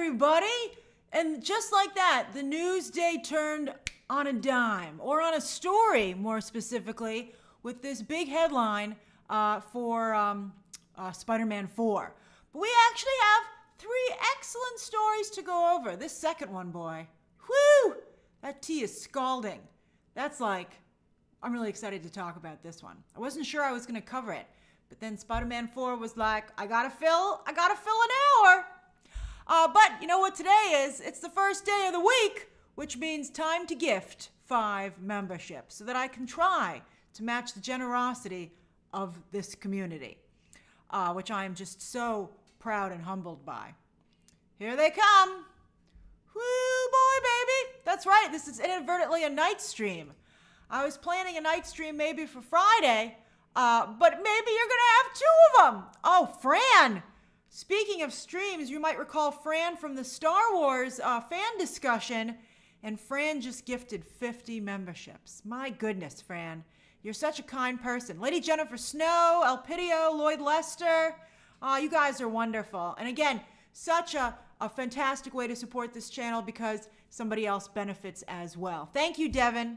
everybody. And just like that, the news day turned on a dime, or on a story, more specifically, with this big headline for Spider-Man 4. But we actually have 3 excellent stories to go over. This second one, boy. Whew! That tea is scalding. That's like, I'm really excited to talk about this one. I wasn't sure I was going to cover it. But then Spider-Man 4 was like, I gotta fill an hour. But you know what today is? It's the first day of the week, which means time to gift 5 memberships so that I can try to match the generosity of this community, which I am just so proud and humbled by. Here they come. Woo, boy, baby. That's right. This is inadvertently a night stream. I was planning a night stream maybe for Friday, but maybe you're going to have 2 of them. Oh, Fran. Speaking of streams, you might recall Fran from the Star Wars fan discussion, and Fran just gifted 50 memberships. My goodness, Fran. You're such a kind person. Lady Jennifer Snow, Elpidio, Lloyd Lester. You guys are wonderful. And again, such a fantastic way to support this channel because somebody else benefits as well. Thank you, Devin.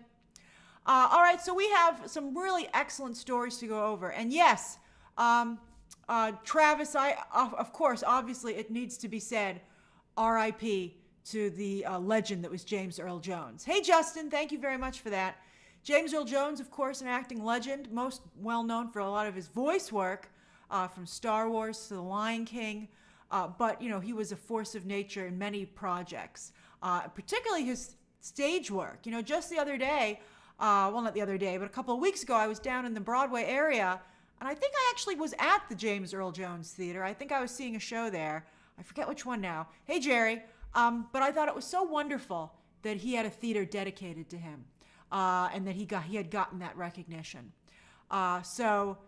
All right, so we have some really excellent stories to go over. And yes, Travis, of course, obviously it needs to be said, R.I.P. to the legend that was James Earl Jones. Hey, Justin, thank you very much for that. James Earl Jones, of course, an acting legend, most well known for a lot of his voice work, from Star Wars to The Lion King. But, you know, he was a force of nature in many projects, particularly his stage work. You know, just the other day, well, not the other day, but a couple of weeks ago, I was down in the Broadway area, and I think I actually was at the James Earl Jones Theater. I think I was seeing a show there. I forget which one now. Hey, Jerry. But I thought it was so wonderful that he had a theater dedicated to him, and that he had gotten that recognition. So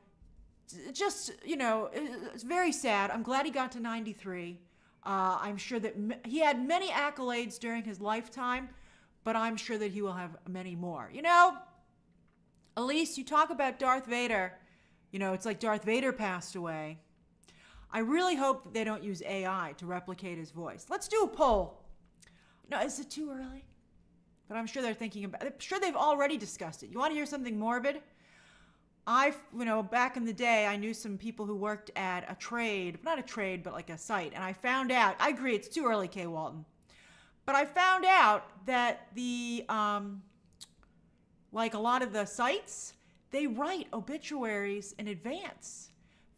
just, you know, it's very sad. I'm glad he got to 93. I'm sure that he had many accolades during his lifetime, but I'm sure that he will have many more. You know, Elise, you talk about Darth Vader. You know, it's like Darth Vader passed away. I really hope that they don't use AI to replicate his voice. Let's do a poll. No, is it too early? But I'm sure they're thinking about it. I'm sure they've already discussed it. You want to hear something morbid? You know, back in the day, I knew some people who worked at a trade, not a trade, but like a site. And I found out, I agree, it's too early, Kay Walton. But I found out that like a lot of the sites, they write obituaries in advance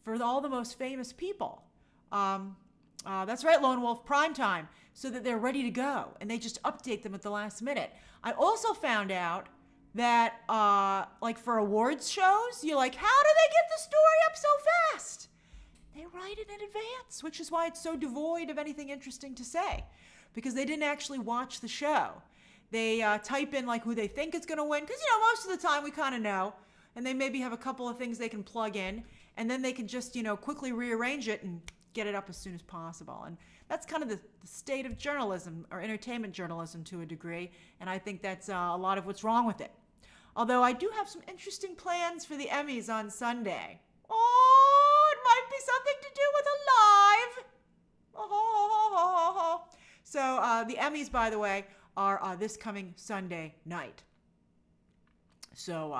for all the most famous people. That's right, Lone Wolf, primetime, so that they're ready to go. And they just update them at the last minute. I also found out that, like for awards shows, you're like, how do they get the story up so fast? They write it in advance, which is why it's so devoid of anything interesting to say. Because they didn't actually watch the show. They type in like who they think is going to win. Because, you know, most of the time we kind of know. And they maybe have a couple of things they can plug in. And then they can just, you know, quickly rearrange it and get it up as soon as possible. And that's kind of the state of journalism, or entertainment journalism to a degree. And I think that's a lot of what's wrong with it. Although I do have some interesting plans for the Emmys on Sunday. Oh, it might be something to do with a live. Oh. So the Emmys, by the way, are this coming Sunday night. So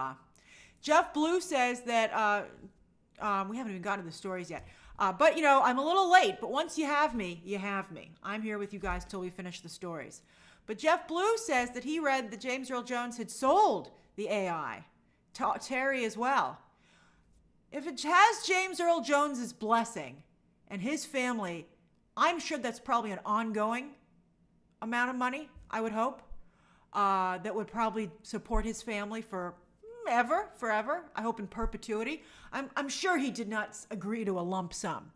Jeff Blue says that we haven't even gotten to the stories yet. But, you know, I'm a little late. But once you have me, you have me. I'm here with you guys till we finish the stories. But Jeff Blue says that he read that James Earl Jones had sold the AI. Terry as well. If it has James Earl Jones's blessing and his family, I'm sure that's probably an ongoing amount of money, I would hope, that would probably support his family for forever. I hope in perpetuity. I'm sure he did not agree to a lump sum.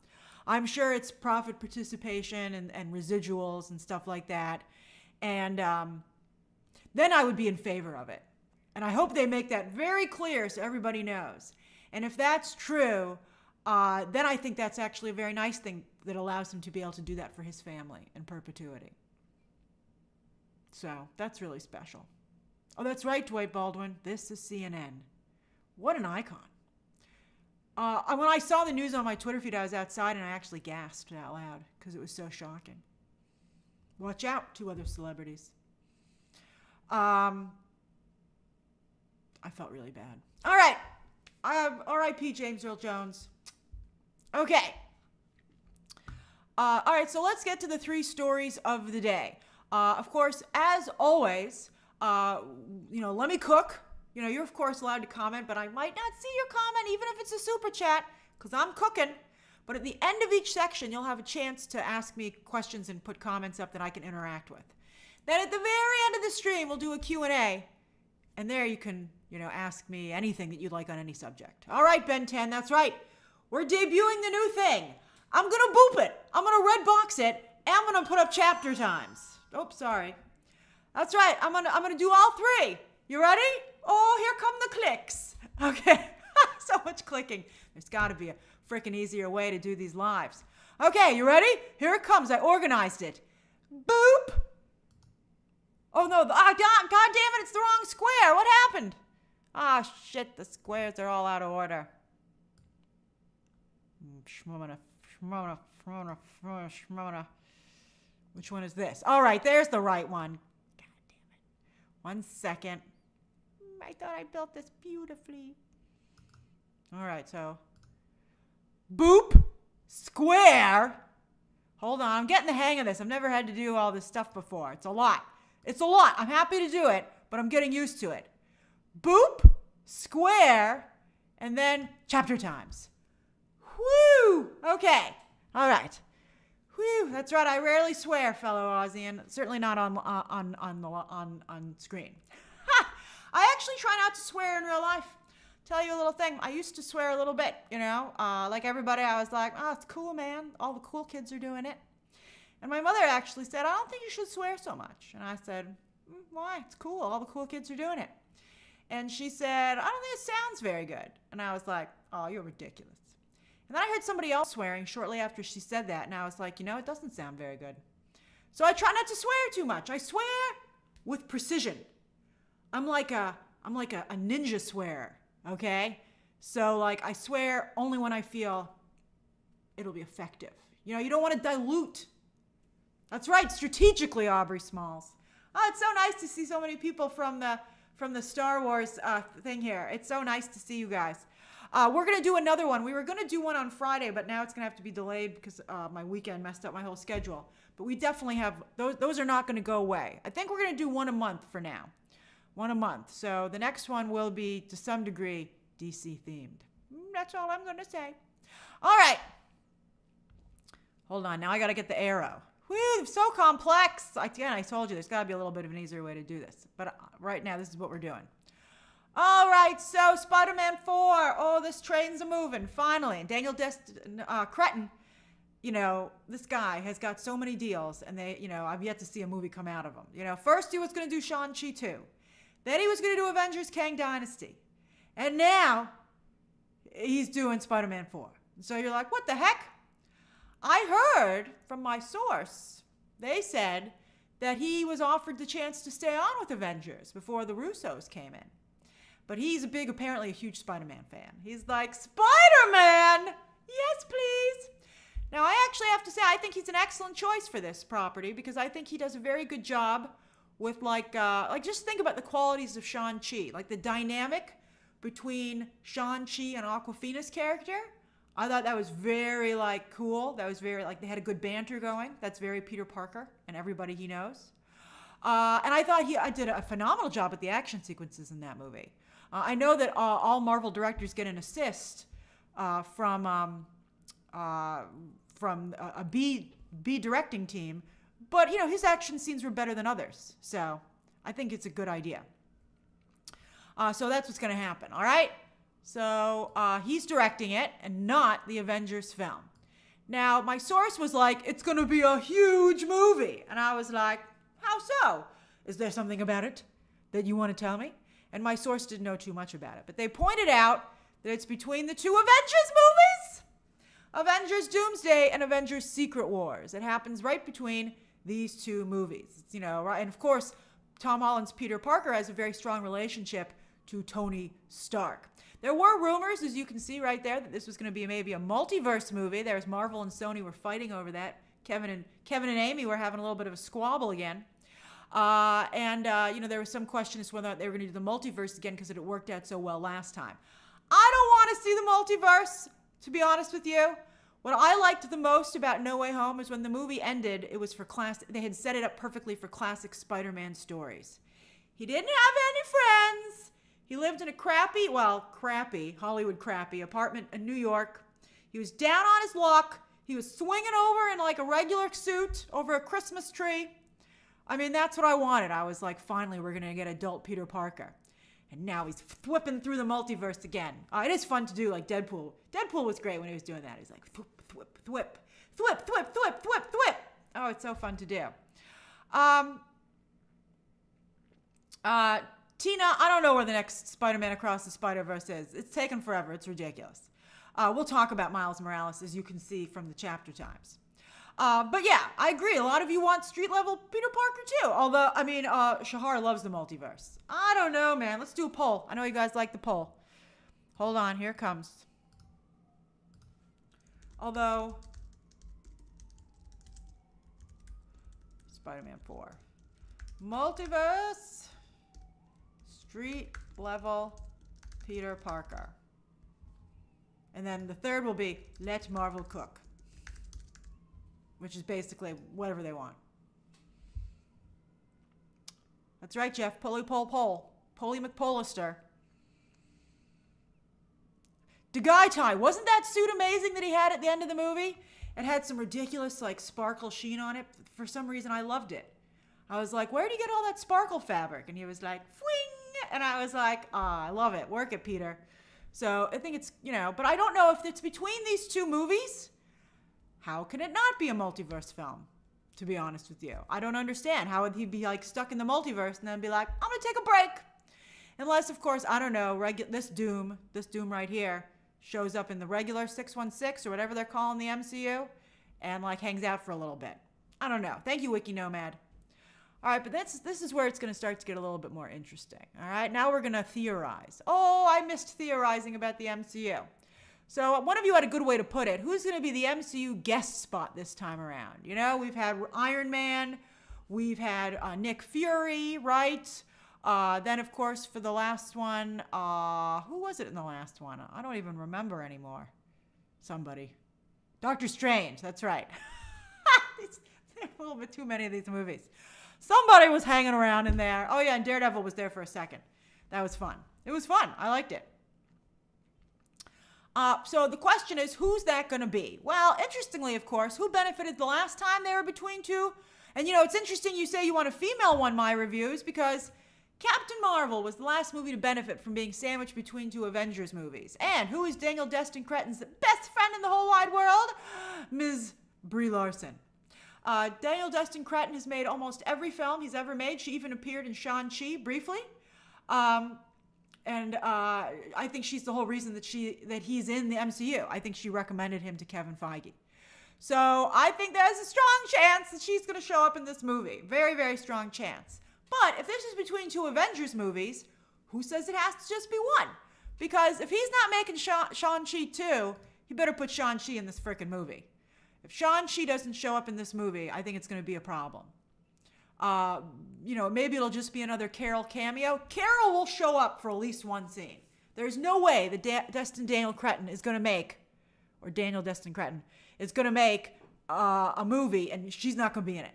I'm sure it's profit participation and residuals and stuff like that. And then I would be in favor of it. And I hope they make that very clear so everybody knows. And if that's true, then I think that's actually a very nice thing that allows him to be able to do that for his family in perpetuity. So that's really special. Oh, that's right, Dwight Baldwin. This is CNN. What an icon. When I saw the news on my Twitter feed, I was outside and I actually gasped out loud because it was so shocking. Watch out, 2 other celebrities. I felt really bad. All right. R.I.P. James Earl Jones. Okay. All right, so let's get to the 3 stories of the day. Of course, as always, let me cook. You're of course allowed to comment, but I might not see your comment, even if it's a super chat, because I'm cooking. But at the end of each section, you'll have a chance to ask me questions and put comments up that I can interact with. Then at the very end of the stream, we'll do a Q&A. And there you can, ask me anything that you'd like on any subject. All right, Ben 10, that's right. We're debuting the new thing. I'm going to boop it. I'm going to red box it. And I'm going to put up chapter times. Oops, sorry. That's right. I'm going to do all 3. You ready? Oh, here come the clicks. Okay. So much clicking. There's got to be a freaking easier way to do these lives. Okay, you ready? Here it comes. I organized it. Boop. Oh, no. God damn it. It's the wrong square. What happened? Ah, shit. The squares are all out of order. Which one is this? All right, there's the right one. God damn it. 1 second. I thought I built this beautifully. All right, so boop, square. Hold on, I'm getting the hang of this. I've never had to do all this stuff before. It's a lot. I'm happy to do it, but I'm getting used to it. Boop, square, and then chapter times. Woo! Okay. All right. Whew, that's right. I rarely swear, fellow Aussian. Certainly not on screen. I actually try not to swear in real life. Tell you a little thing. I used to swear a little bit, like everybody. I was like, oh, it's cool, man. All the cool kids are doing it. And my mother actually said, I don't think you should swear so much. And I said, why? It's cool. All the cool kids are doing it. And she said, I don't think it sounds very good. And I was like, oh, you're ridiculous. And then I heard somebody else swearing shortly after she said that. And I was like, it doesn't sound very good. So I try not to swear too much. I swear with precision. I'm like a ninja swearer, okay? So I swear only when I feel it'll be effective. You don't want to dilute. That's right, strategically, Aubrey Smalls. Oh, it's so nice to see so many people from the Star Wars thing here. It's so nice to see you guys. We're going to do another one. We were going to do one on Friday, but now it's going to have to be delayed because my weekend messed up my whole schedule. But we definitely have, those are not going to go away. I think we're going to do one a month for now. One a month. So the next one will be, to some degree, DC themed. That's all I'm going to say. All right. Hold on. Now I got to get the arrow. Whew, so complex. Again, I told you there's got to be a little bit of an easier way to do this. But right now, this is what we're doing. All right, so Spider-Man 4. Oh, this train's a-moving, finally. And Daniel Cretton, this guy has got so many deals, and I've yet to see a movie come out of him. First he was going to do Shang-Chi 2. Then he was going to do Avengers Kang Dynasty. And now he's doing Spider-Man 4. So you're like, what the heck? I heard from my source, they said that he was offered the chance to stay on with Avengers before the Russos came in. But he's apparently a huge Spider-Man fan. He's like, Spider-Man! Yes, please! Now, I actually have to say, I think he's an excellent choice for this property because I think he does a very good job with just think about the qualities of Shang-Chi. Like the dynamic between Shang-Chi and Awkwafina's character. I thought that was very, cool. That was very, they had a good banter going. That's very Peter Parker and everybody he knows. And I thought I did a phenomenal job at the action sequences in that movie. I know that all Marvel directors get an assist from a B directing team, but his action scenes were better than others. So I think it's a good idea. So that's what's going to happen. All right. So he's directing it and not the Avengers film. Now my source was like, it's going to be a huge movie, and I was like, how so? Is there something about it that you want to tell me? And my source didn't know too much about it. But they pointed out that it's between the 2 Avengers movies. Avengers Doomsday and Avengers Secret Wars. It happens right between these 2 movies. It's, right? And of course, Tom Holland's Peter Parker has a very strong relationship to Tony Stark. There were rumors, as you can see right there, that this was going to be maybe a multiverse movie. Marvel and Sony were fighting over that. Kevin and Amy were having a little bit of a squabble again. There was some question as to whether or not they were going to do the multiverse again because it had worked out so well last time. I don't want to see the multiverse, to be honest with you. What I liked the most about No Way Home is when the movie ended, it was for they had set it up perfectly for classic Spider-Man stories. He didn't have any friends. He lived in a crappy Hollywood crappy apartment in New York. He was down on his luck. He was swinging over in like a regular suit over a Christmas tree. I mean, that's what I wanted. I was like, finally, we're going to get adult Peter Parker. And now he's whipping through the multiverse again. It is fun to do, like Deadpool. Deadpool was great when he was doing that. He's like, thwip, thwip, thwip, thwip, thwip, thwip, thwip, thwip. Oh, it's so fun to do. Tina, I don't know where the next Spider-Man Across the Spider-Verse is. It's taken forever. It's ridiculous. We'll talk about Miles Morales, as you can see from the chapter times. But yeah, I agree. A lot of you want street-level Peter Parker, too. Although, Shahar loves the multiverse. I don't know, man. Let's do a poll. I know you guys like the poll. Hold on. Here it comes. Although, Spider-Man 4. Multiverse. Street-level Peter Parker. And then the third will be Let Marvel Cook. Which is basically whatever they want. That's right, Jeff. Polly McPolister. DeGuy wasn't that suit amazing that he had at the end of the movie? It had some ridiculous like sparkle sheen on it. For some reason, I loved it. I was like, where did you get all that sparkle fabric? And he was like, fwing! And I was like, I love it. Work it, Peter. So I think it's, but I don't know if it's between these two movies. How can it not be a multiverse film, to be honest with you? I don't understand. How would he be like stuck in the multiverse and then be like, I'm going to take a break? Unless, of course, I don't know, this Doom right here shows up in the regular 616 or whatever they're calling the MCU and like hangs out for a little bit. I don't know. Thank you, Wiki Nomad. All right, but this is where it's going to start to get a little bit more interesting. All right, now we're going to theorize. Oh, I missed theorizing about the MCU. So one of you had a good way to put it. Who's going to be the MCU guest spot this time around? We've had Iron Man. We've had Nick Fury, right? Then, of course, for the last one, who was it in the last one? I don't even remember anymore. Somebody. Doctor Strange, that's right. There's a little bit too many of these movies. Somebody was hanging around in there. Oh, yeah, and Daredevil was there for a second. That was fun. It was fun. I liked it. So the question is, who's that going to be? Well, interestingly, of course, who benefited the last time they were between two? And, it's interesting you say you want a female one, my reviews, because Captain Marvel was the last movie to benefit from being sandwiched between two Avengers movies. And who is Destin Cretton's best friend in the whole wide world? Ms. Brie Larson. Destin Cretton has made almost every film he's ever made. She even appeared in Shang-Chi briefly. And I think she's the whole reason that he's in the MCU. I think she recommended him to Kevin Feige. So I think there's a strong chance that she's going to show up in this movie. Very, very strong chance. But if this is between two Avengers movies, who says it has to just be one? Because if he's not making Shang-Chi 2, he better put Shang-Chi in this frickin' movie. If Shang-Chi doesn't show up in this movie, I think it's going to be a problem. Maybe it'll just be another Carol cameo. Carol will show up for at least one scene. There's no way that Daniel Destin Cretton is going to make a movie and she's not going to be in it.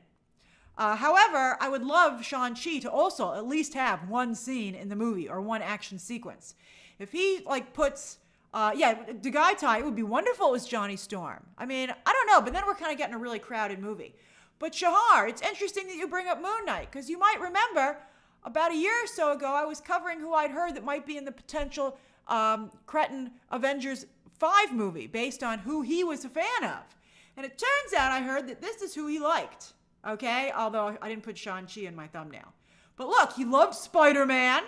However, I would love Shang-Chi to also at least have one scene in the movie or one action sequence. If he puts, DeGuy, it would be wonderful as Johnny Storm. I mean, I don't know, but then we're kind of getting a really crowded movie. But Shahar, it's interesting that you bring up Moon Knight, because you might remember about a year or so ago, I was covering who I'd heard that might be in the potential Cretton Avengers 5 movie based on who he was a fan of. And it turns out I heard that this is who he liked, okay? Although I didn't put Shang-Chi in my thumbnail. But look, he loved Spider-Man,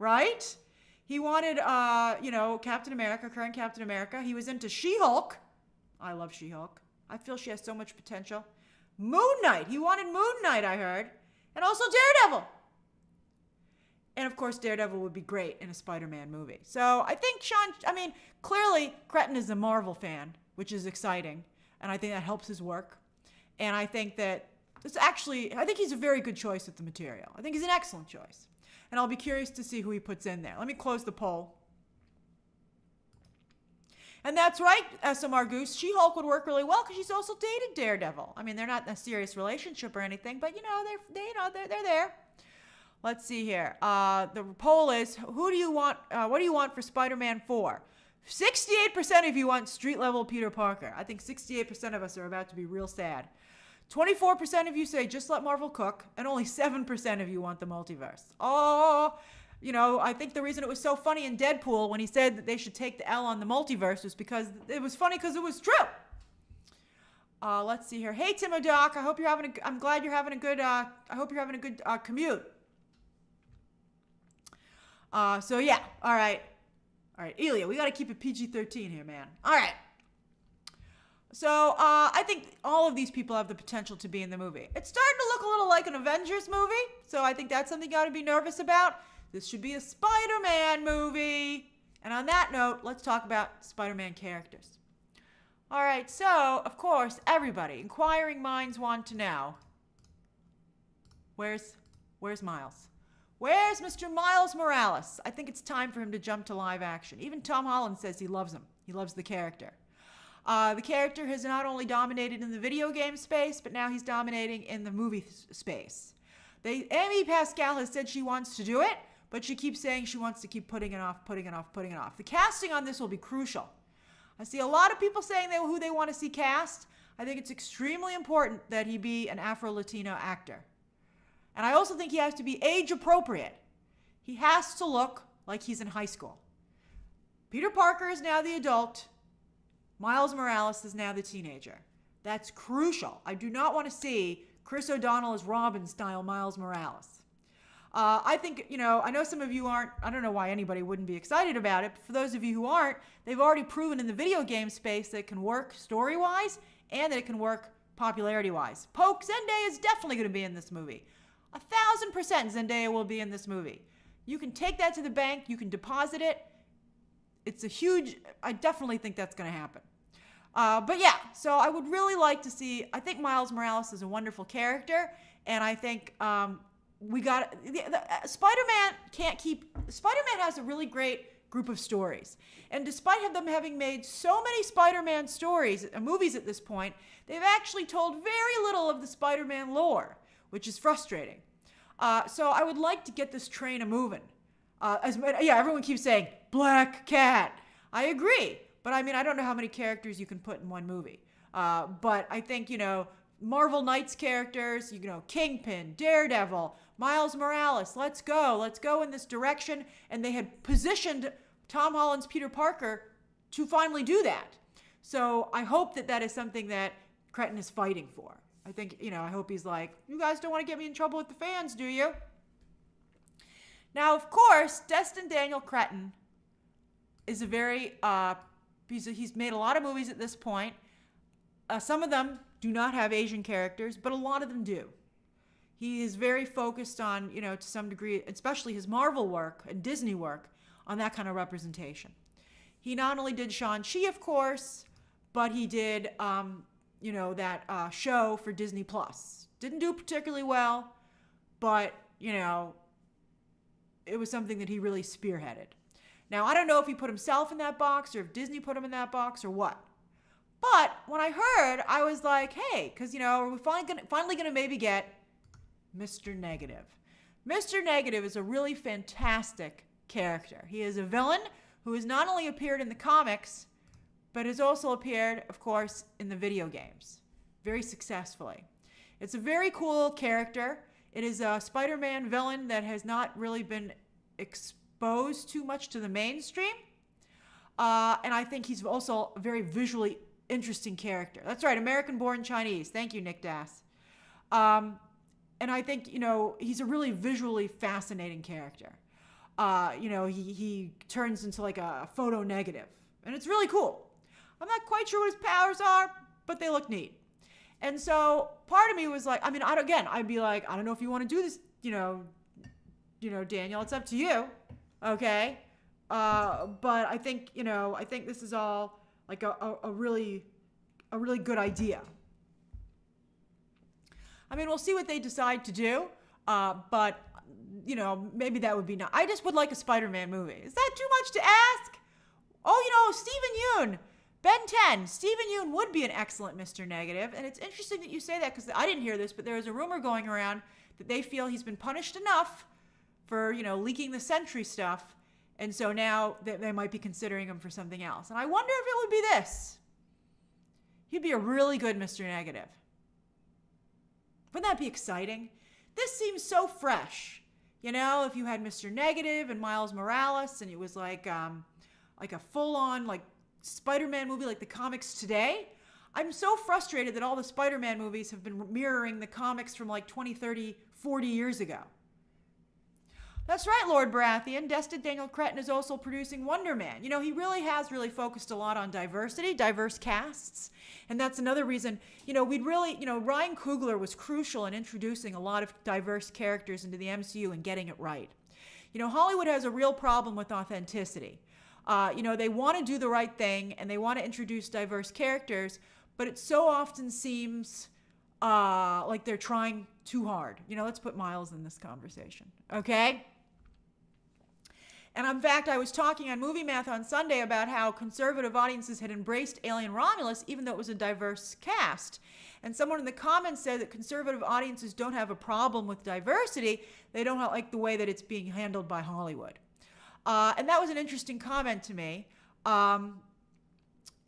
right? He wanted, Captain America, current Captain America. He was into She-Hulk. I love She-Hulk. I feel she has so much potential. Moon Knight. He wanted Moon Knight, I heard. And also Daredevil. And, of course, Daredevil would be great in a Spider-Man movie. So I think clearly Cretton is a Marvel fan, which is exciting. And I think that helps his work. And I think that I think he's a very good choice with the material. I think he's an excellent choice. And I'll be curious to see who he puts in there. Let me close the poll. And that's right, SMR Goose. She-Hulk would work really well because she's also dated Daredevil. I mean, they're not in a serious relationship or anything, but they're there. Let's see here. The poll is, who do you want? What do you want for Spider-Man 4? 68% of you want street-level Peter Parker. I think 68% of us are about to be real sad. 24% of you say just let Marvel cook, and only 7% of you want the multiverse. Oh, I think the reason it was so funny in Deadpool when he said that they should take the L on the multiverse was because it was funny because it was true. Let's see here. Hey, Tim O'Doc. I hope you're having I'm glad you're having a good, I hope you're having a good commute. So yeah. All right, Elia, we got to keep it PG-13 here, man. All right. So I think all of these people have the potential to be in the movie. It's starting to look a little like an Avengers movie, so I think that's something you got to be nervous about. This should be a Spider-Man movie. And on that note, let's talk about Spider-Man characters. All right, so, of course, everybody, inquiring minds want to know, where's Miles? Where's Mr. Miles Morales? I think it's time for him to jump to live action. Even Tom Holland says he loves him. He loves the character. The character has not only dominated in the video game space, but now he's dominating in the movie space. Amy Pascal has said she wants to do it, but she keeps saying she wants to keep putting it off. The casting on this will be crucial. I see a lot of people saying who they want to see cast. I think it's extremely important that he be an Afro-Latino actor. And I also think he has to be age appropriate. He has to look like he's in high school. Peter Parker is now the adult. Miles Morales is now the teenager. That's crucial. I do not want to see Chris O'Donnell as Robin-style Miles Morales. I think, I know some of you aren't, I don't know why anybody wouldn't be excited about it, but for those of you who aren't, they've already proven in the video game space that it can work story-wise and that it can work popularity-wise. Zendaya is definitely going to be in this movie. 1,000% Zendaya will be in this movie. You can take that to the bank. You can deposit it. It's I definitely think that's going to happen. But yeah, so I would really like to see, I think Miles Morales is a wonderful character, and I think Spider-Man has a really great group of stories. And despite them having made so many Spider-Man stories, movies at this point, they've actually told very little of the Spider-Man lore, which is frustrating. So I would like to get this train a-moving. Everyone keeps saying, Black Cat. I agree. But I mean, I don't know how many characters you can put in one movie. But I think, Marvel Knights characters, Kingpin, Daredevil, Miles Morales, let's go in this direction. And they had positioned Tom Holland's Peter Parker to finally do that. So I hope that is something that Cretton is fighting for. I think, I hope he's like, you guys don't want to get me in trouble with the fans, do you? Now, of course, Destin Daniel Cretton is a very, he's made a lot of movies at this point. Some of them do not have Asian characters, but a lot of them do. He is very focused on, to some degree, especially his Marvel work and Disney work, on that kind of representation. He not only did Shang-Chi, of course, but he did, that show for Disney Plus. Didn't do particularly well, but, it was something that he really spearheaded. Now, I don't know if he put himself in that box or if Disney put him in that box or what. But when I heard, I was like, hey, because, are we finally going to maybe get Mr. Negative. Mr. Negative is a really fantastic character. He is a villain who has not only appeared in the comics, but has also appeared, of course, in the video games very successfully. It's a very cool character. It is a Spider-Man villain that has not really been exposed too much to the mainstream. And I think he's also a very visually interesting character. That's right, American-born Chinese. Thank you, Nick Dass. And I think, he's a really visually fascinating character. He turns into like a photo negative. And it's really cool. I'm not quite sure what his powers are, but they look neat. And so part of me was like, I'd be like, I don't know if you want to do this, Daniel, it's up to you. Okay. But I think this is all like a really good idea. I mean, we'll see what they decide to do, but, maybe that would be nice. I just would like a Spider-Man movie. Is that too much to ask? Oh, Stephen Yeun, Ben 10. Stephen Yeun would be an excellent Mr. Negative, and it's interesting that you say that because I didn't hear this, but there is a rumor going around that they feel he's been punished enough for, leaking the Sentry stuff, and so now they might be considering him for something else. And I wonder if it would be this. He'd be a really good Mr. Negative. Wouldn't that be exciting? This seems so fresh. If you had Mr. Negative and Miles Morales, and it was like a full-on Spider-Man movie like the comics today. I'm so frustrated that all the Spider-Man movies have been mirroring the comics from 20, 30, 40 years ago. That's right, Lord Baratheon. Destin Daniel Cretton is also producing Wonder Man. He really has focused a lot on diversity, diverse casts. And that's another reason, Ryan Coogler was crucial in introducing a lot of diverse characters into the MCU and getting it right. Hollywood has a real problem with authenticity. They want to do the right thing and they want to introduce diverse characters, but it so often seems like they're trying too hard. Let's put Miles in this conversation, okay? And in fact, I was talking on Movie Math on Sunday about how conservative audiences had embraced Alien Romulus, even though it was a diverse cast. And someone in the comments said that conservative audiences don't have a problem with diversity. They don't like the way that it's being handled by Hollywood. And that was an interesting comment to me. And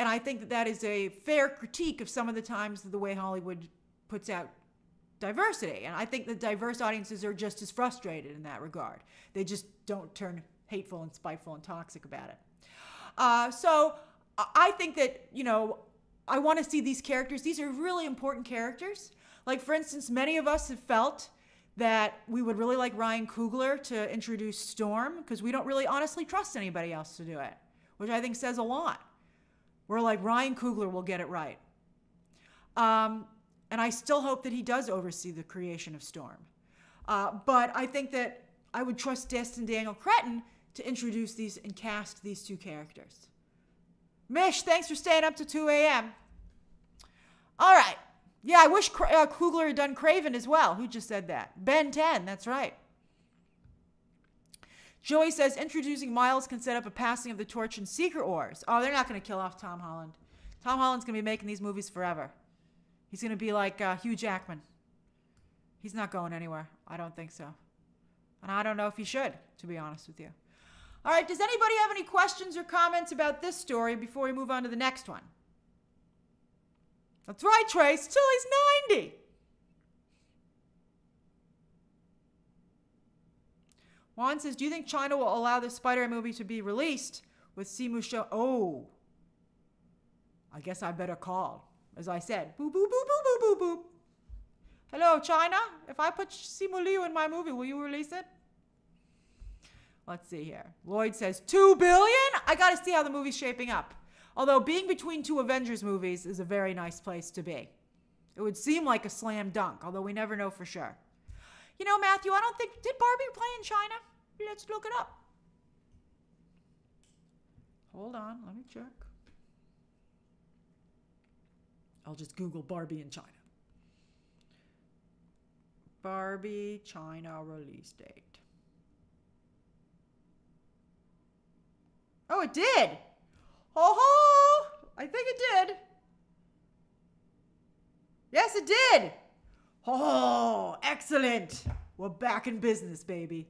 I think that is a fair critique of some of the times the way Hollywood puts out diversity. And I think that diverse audiences are just as frustrated in that regard. They just don't turn hateful and spiteful and toxic about it. So I think that, I want to see these characters. These are really important characters. Like, for instance, many of us have felt that we would really like Ryan Coogler to introduce Storm because we don't really honestly trust anybody else to do it, which I think says a lot. We're like, Ryan Coogler will get it right. And I still hope that he does oversee the creation of Storm. But I think that I would trust Destin Daniel Cretton to introduce these and cast these two characters. Mish, thanks for staying up to 2 a.m. All right. Yeah, I wish Coogler had done Craven as well. Who just said that? Ben 10, that's right. Joey says, introducing Miles can set up a passing of the torch in Secret Wars. Oh, they're not going to kill off Tom Holland. Tom Holland's going to be making these movies forever. He's going to be like Hugh Jackman. He's not going anywhere. I don't think so. And I don't know if he should, to be honest with you. All right, does anybody have any questions or comments about this story before we move on to the next one? That's right, Trace. Till he's 90. Juan says, do you think China will allow the Spider-Man movie to be released with Simu show? Oh, I guess I better call. As I said, boop, boop, boop, boop, boop, boop, boop. Hello, China. If I put Simu Liu in my movie, will you release it? Let's see here. Lloyd says, $2 billion? I got to see how the movie's shaping up. Although being between two Avengers movies is a very nice place to be. It would seem like a slam dunk, although we never know for sure. Matthew, I don't think, did Barbie play in China? Let's look it up. Hold on, let me check. I'll just Google Barbie in China. Barbie China release date. Oh, it did. Oh, I think it did. Yes, it did. Oh, excellent. We're back in business, baby.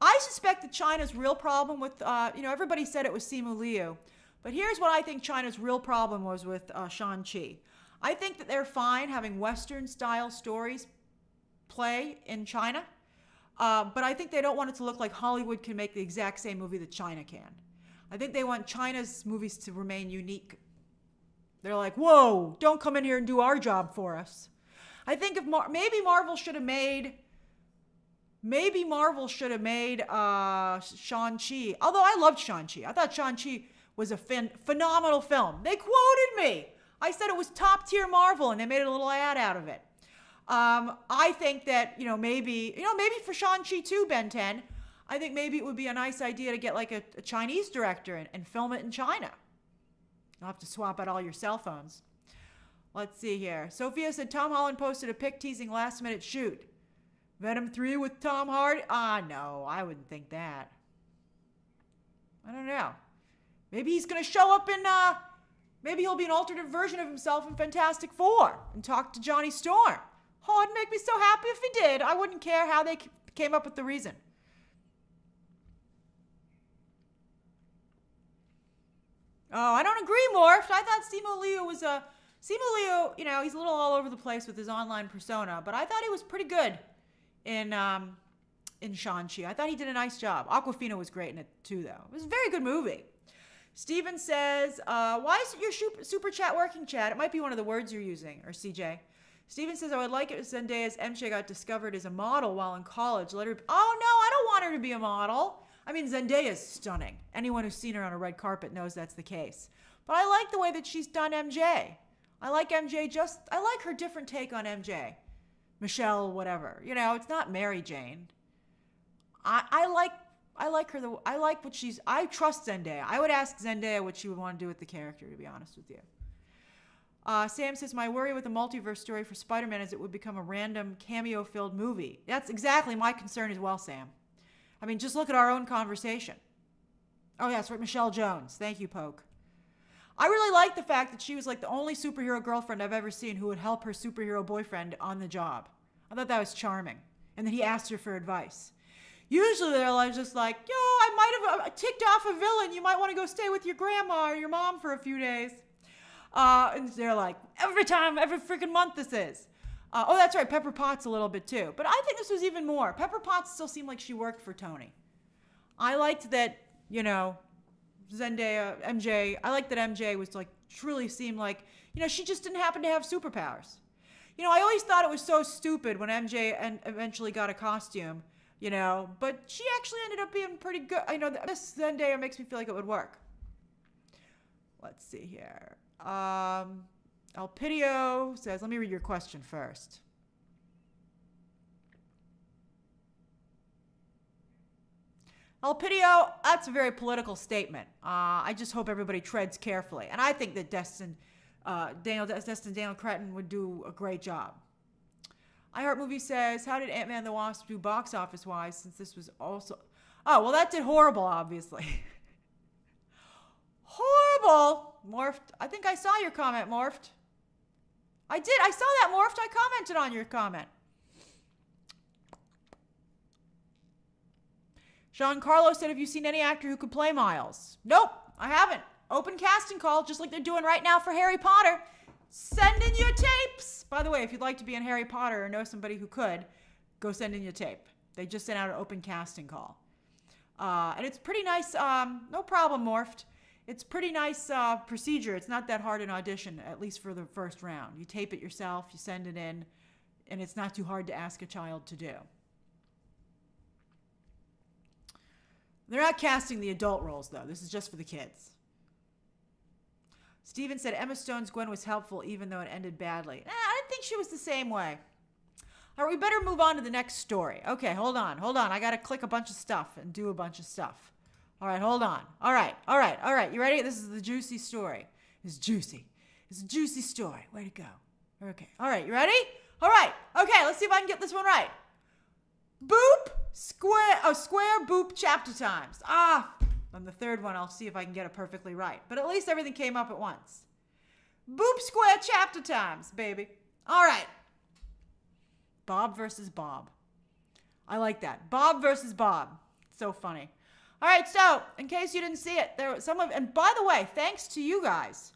I suspect that China's real problem with, everybody said it was Simu Liu. But here's what I think China's real problem was with Shang-Chi. I think that they're fine having Western-style stories play in China. But I think they don't want it to look like Hollywood can make the exact same movie that China can. I think they want China's movies to remain unique. They're like, whoa, don't come in here and do our job for us. I think if maybe Marvel should have made Shang-Chi. Although I loved Shang-Chi. I thought Shang-Chi was a phenomenal film. They quoted me. I said it was top tier Marvel and they made a little ad out of it. I think that, maybe for Shang-Chi too, Ben 10, I think maybe it would be a nice idea to get like a Chinese director and film it in China. You'll have to swap out all your cell phones. Let's see here. Sophia said Tom Holland posted a pic teasing last minute shoot. Venom 3 with Tom Hardy? No, I wouldn't think that. I don't know. Maybe he's going to show up in, maybe he'll be an alternate version of himself in Fantastic Four and talk to Johnny Storm. Oh, it'd make me so happy if he did. I wouldn't care how they came up with the reason. Oh, I don't agree, Morph. I thought Simu Liu was Simu Liu, you know, he's a little all over the place with his online persona, but I thought he was pretty good in Shang-Chi. I thought he did a nice job. Awkwafina was great in it too, though. It was a very good movie. Steven says, why isn't your super chat working, Chad? It might be one of the words you're using, or CJ. Steven says, I would like it if Zendaya's MJ got discovered as a model while in college. Let her oh, no, I don't want her to be a model. I mean, Zendaya's stunning. Anyone who's seen her on a red carpet knows that's the case. But I like the way that she's done MJ. I like MJ I like her different take on MJ. Michelle, whatever. You know, it's not Mary Jane. I like her. I like what I trust Zendaya. I would ask Zendaya what she would want to do with the character, to be honest with you. Sam says, my worry with the multiverse story for Spider-Man is it would become a random cameo-filled movie. That's exactly my concern as well, Sam. I mean, just look at our own conversation. Oh, yeah, that's right, Michelle Jones. Thank you, Poke. I really like the fact that she was like the only superhero girlfriend I've ever seen who would help her superhero boyfriend on the job. I thought that was charming. And then he asked her for advice. Usually they're like just like, yo, I might have ticked off a villain. You might want to go stay with your grandma or your mom for a few days. And they're like, every freaking month this is. Oh, that's right, Pepper Potts a little bit too. But I think this was even more. Pepper Potts still seemed like she worked for Tony. I liked that, you know, Zendaya, MJ, I like that MJ was like, truly seemed like, you know, she just didn't happen to have superpowers. You know, I always thought it was so stupid when MJ eventually got a costume, you know, but she actually ended up being pretty good. I know this Zendaya makes me feel like it would work. Let's see here. Elpidio says, let me read your question first. Elpidio, that's a very political statement. I just hope everybody treads carefully. And I think that Destin Daniel Cretton would do a great job. iHeartMovie says, how did Ant-Man and the Wasp do box office-wise since this was also... Oh, well, that did horrible, obviously. Horrible! Morphed. I think I saw your comment, Morphed. I did. I saw that, Morphed. I commented on your comment. Giancarlo said, have you seen any actor who could play Miles? Nope, I haven't. Open casting call, just like they're doing right now for Harry Potter. Send in your tapes. By the way, if you'd like to be in Harry Potter or know somebody who could, go send in your tape. They just sent out an open casting call. And it's pretty nice. No problem, Morphed. It's pretty nice procedure. It's not that hard an audition, at least for the first round. You tape it yourself, you send it in, and it's not too hard to ask a child to do. They're not casting the adult roles, though. This is just for the kids. Steven said Emma Stone's Gwen was helpful, even though it ended badly. I didn't think she was the same way. All right, we better move on to the next story. Okay, hold on. I got to click a bunch of stuff and do a bunch of stuff. All right, hold on. All right. You ready? This is the juicy story. It's juicy. It's a juicy story. Way to go. Okay. All right, you ready? All right. Okay, let's see if I can get this one right. Boop, square, boop, chapter times. On the third one, I'll see if I can get it perfectly right. But at least everything came up at once. Boop, square, chapter times, baby. All right. Bob versus Bob. I like that. Bob versus Bob. So funny. All right, so in case you didn't see it, there was and by the way, thanks to you guys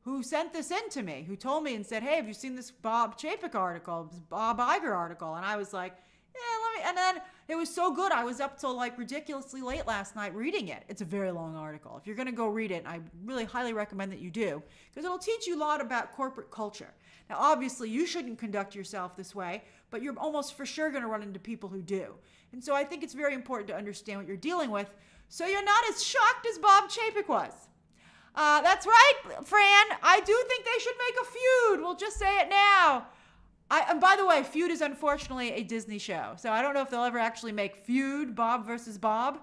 who sent this in to me, who told me and said, hey, have you seen this Bob Chapek article, this Bob Iger article? And I was like, yeah, and then it was so good. I was up till like ridiculously late last night reading it. It's a very long article. If you're going to go read it, I really highly recommend that you do, because it'll teach you a lot about corporate culture. Now, obviously, you shouldn't conduct yourself this way, but you're almost for sure going to run into people who do. And so I think it's very important to understand what you're dealing with, so you're not as shocked as Bob Chapek was. That's right, Fran. I do think they should make a feud. We'll just say it now. And by the way, Feud is unfortunately a Disney show, so I don't know if they'll ever actually make Feud, Bob versus Bob.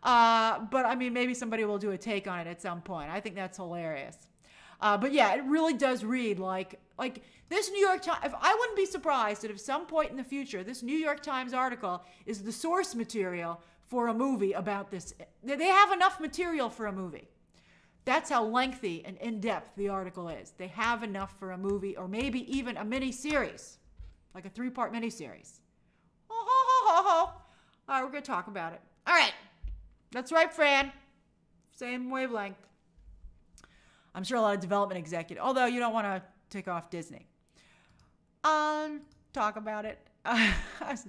But I mean, maybe somebody will do a take on it at some point. I think that's hilarious. But yeah, it really does read like Like this New York Times, I wouldn't be surprised that at some point in the future, this New York Times article is the source material for a movie about this. They have enough material for a movie. That's how lengthy and in-depth the article is. They have enough for a movie or maybe even a mini-series, like a 3-part mini-series. All right, we're going to talk about it. All right. That's right, Fran. Same wavelength. I'm sure a lot of development executives, although you don't want to take off Disney. Talk about it. I was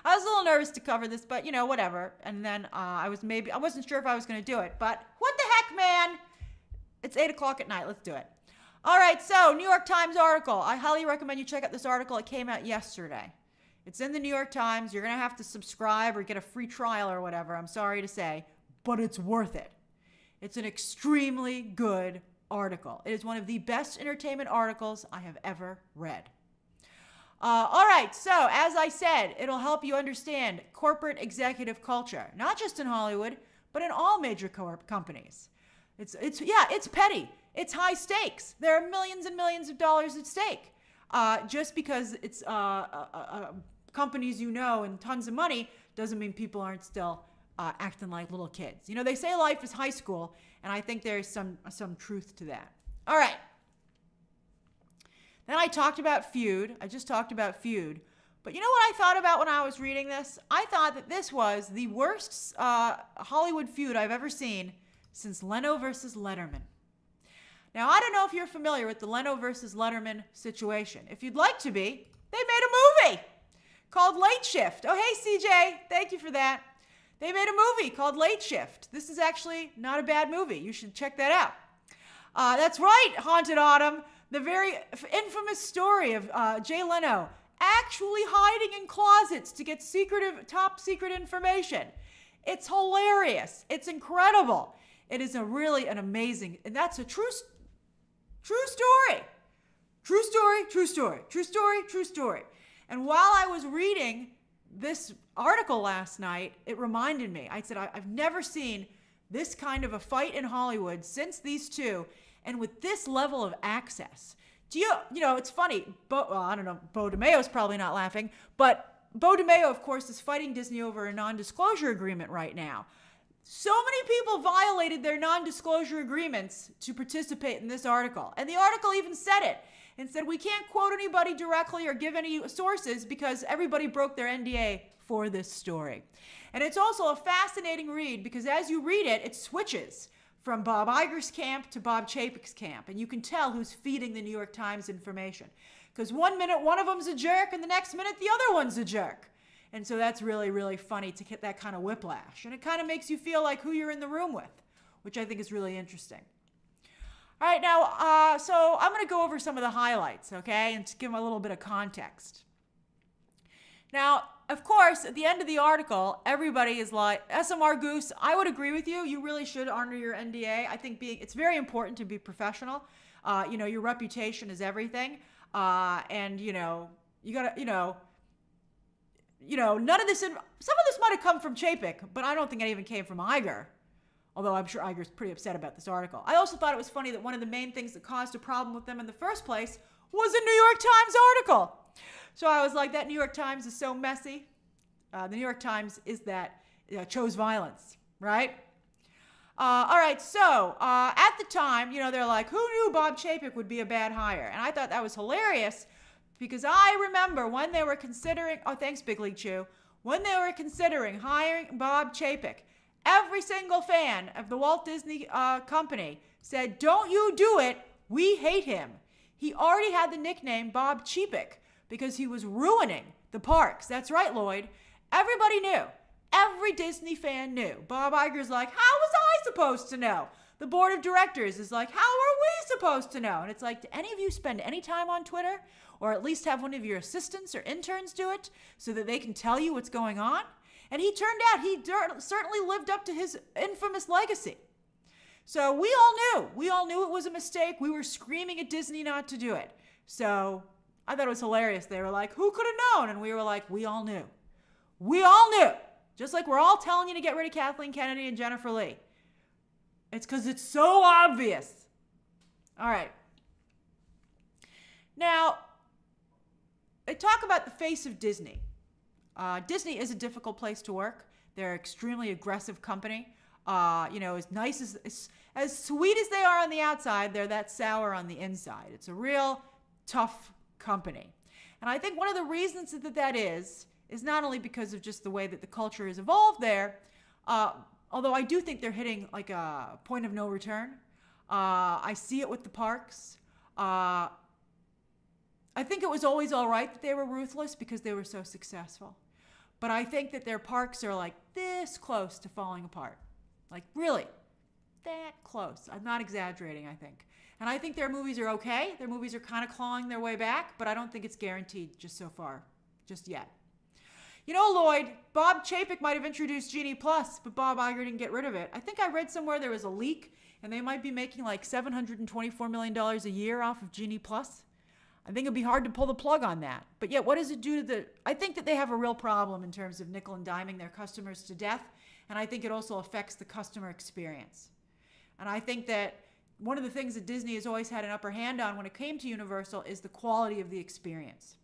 a little nervous to cover this, but whatever. And then I wasn't sure if I was going to do it, but what the heck, man? It's 8:00 at night. Let's do it. All right. So New York Times article. I highly recommend you check out this article. It came out yesterday. It's in the New York Times. You're going to have to subscribe or get a free trial or whatever. I'm sorry to say, but it's worth it. It's an extremely good article. It is one of the best entertainment articles I have ever read. All right, so as I said, it'll help you understand corporate executive culture, not just in Hollywood, but in all major companies. It's petty. It's high stakes. There are millions and millions of dollars at stake. Just because it's companies and tons of money doesn't mean people aren't still acting like little kids. They say life is high school, and I think there's some truth to that. All right. Then I talked about Feud. I just talked about Feud. But you know what I thought about when I was reading this? I thought that this was the worst Hollywood feud I've ever seen since Leno versus Letterman. Now, I don't know if you're familiar with the Leno versus Letterman situation. If you'd like to be, they made a movie called Late Shift. Oh, hey, CJ. Thank you for that. They made a movie called Late Shift. This is actually not a bad movie. You should check that out. That's right, Haunted Autumn. The very infamous story of Jay Leno actually hiding in closets to get top secret information. It's hilarious. It's incredible. It is really an amazing, and that's a true story. True story, true story, true story, true story. And while I was reading this article last night, it reminded me. I said, I've never seen this kind of a fight in Hollywood since these two, and with this level of access. It's funny. I don't know, Bo DeMayo's probably not laughing, but Bo DeMayo, of course, is fighting Disney over a non-disclosure agreement right now. So many people violated their non-disclosure agreements to participate in this article. And the article even said it and said, we can't quote anybody directly or give any sources because everybody broke their NDA for this story. And it's also a fascinating read because as you read it, it switches from Bob Iger's camp to Bob Chapek's camp. And you can tell who's feeding the New York Times information. Because one minute one of them's a jerk and the next minute the other one's a jerk. And so that's really, really funny to get that kind of whiplash. And it kind of makes you feel like who you're in the room with, which I think is really interesting. All right, now, so I'm going to go over some of the highlights, okay, and to give them a little bit of context. Now, of course, at the end of the article, everybody is like, SMR Goose, I would agree with you. You really should honor your NDA. I think it's very important to be professional. Your reputation is everything. And, you got to, none of this, some of this might have come from Chapek, but I don't think it even came from Iger. Although I'm sure Iger's pretty upset about this article. I also thought it was funny that one of the main things that caused a problem with them in the first place was a New York Times article. So I was like, that New York Times is so messy. The New York Times is that chose violence, right? All right, so at the time, they're like, who knew Bob Chapek would be a bad hire? And I thought that was hilarious because I remember when they were considering, thanks Big League Chew, when they were considering hiring Bob Chapek, every single fan of the Walt Disney Company said, don't you do it, we hate him. He already had the nickname Bob Chapek because he was ruining the parks. That's right, Lloyd. Everybody knew. Every Disney fan knew. Bob Iger's like, how was I supposed to know? The board of directors is like, how are we supposed to know? And it's like, do any of you spend any time on Twitter? Or at least have one of your assistants or interns do it so that they can tell you what's going on? And he turned out he certainly lived up to his infamous legacy. So we all knew. We all knew it was a mistake. We were screaming at Disney not to do it. So I thought it was hilarious. They were like, who could have known? And we were like, we all knew. We all knew. Just like we're all telling you to get rid of Kathleen Kennedy and Jennifer Lee. It's because it's so obvious. All right. Now, they talk about the face of Disney. Disney is a difficult place to work. They're an extremely aggressive company. As nice as sweet as they are on the outside, they're that sour on the inside. It's a real tough company. And I think one of the reasons that is not only because of just the way that the culture has evolved there, although I do think they're hitting like a point of no return. I see it with the parks. I think it was always all right that they were ruthless because they were so successful. But I think that their parks are like this close to falling apart. Like really, that close. I'm not exaggerating, I think. And I think their movies are okay. Their movies are kind of clawing their way back, but I don't think it's guaranteed just so far, just yet. You know, Lloyd, Bob Chapek might have introduced Genie Plus, but Bob Iger didn't get rid of it. I think I read somewhere there was a leak, and they might be making like $724 million a year off of Genie Plus. I think it'd be hard to pull the plug on that. But yet, what does it do to the... I think that they have a real problem in terms of nickel and diming their customers to death, and I think it also affects the customer experience. And I think that one of the things that Disney has always had an upper hand on when it came to Universal is the quality of the experience.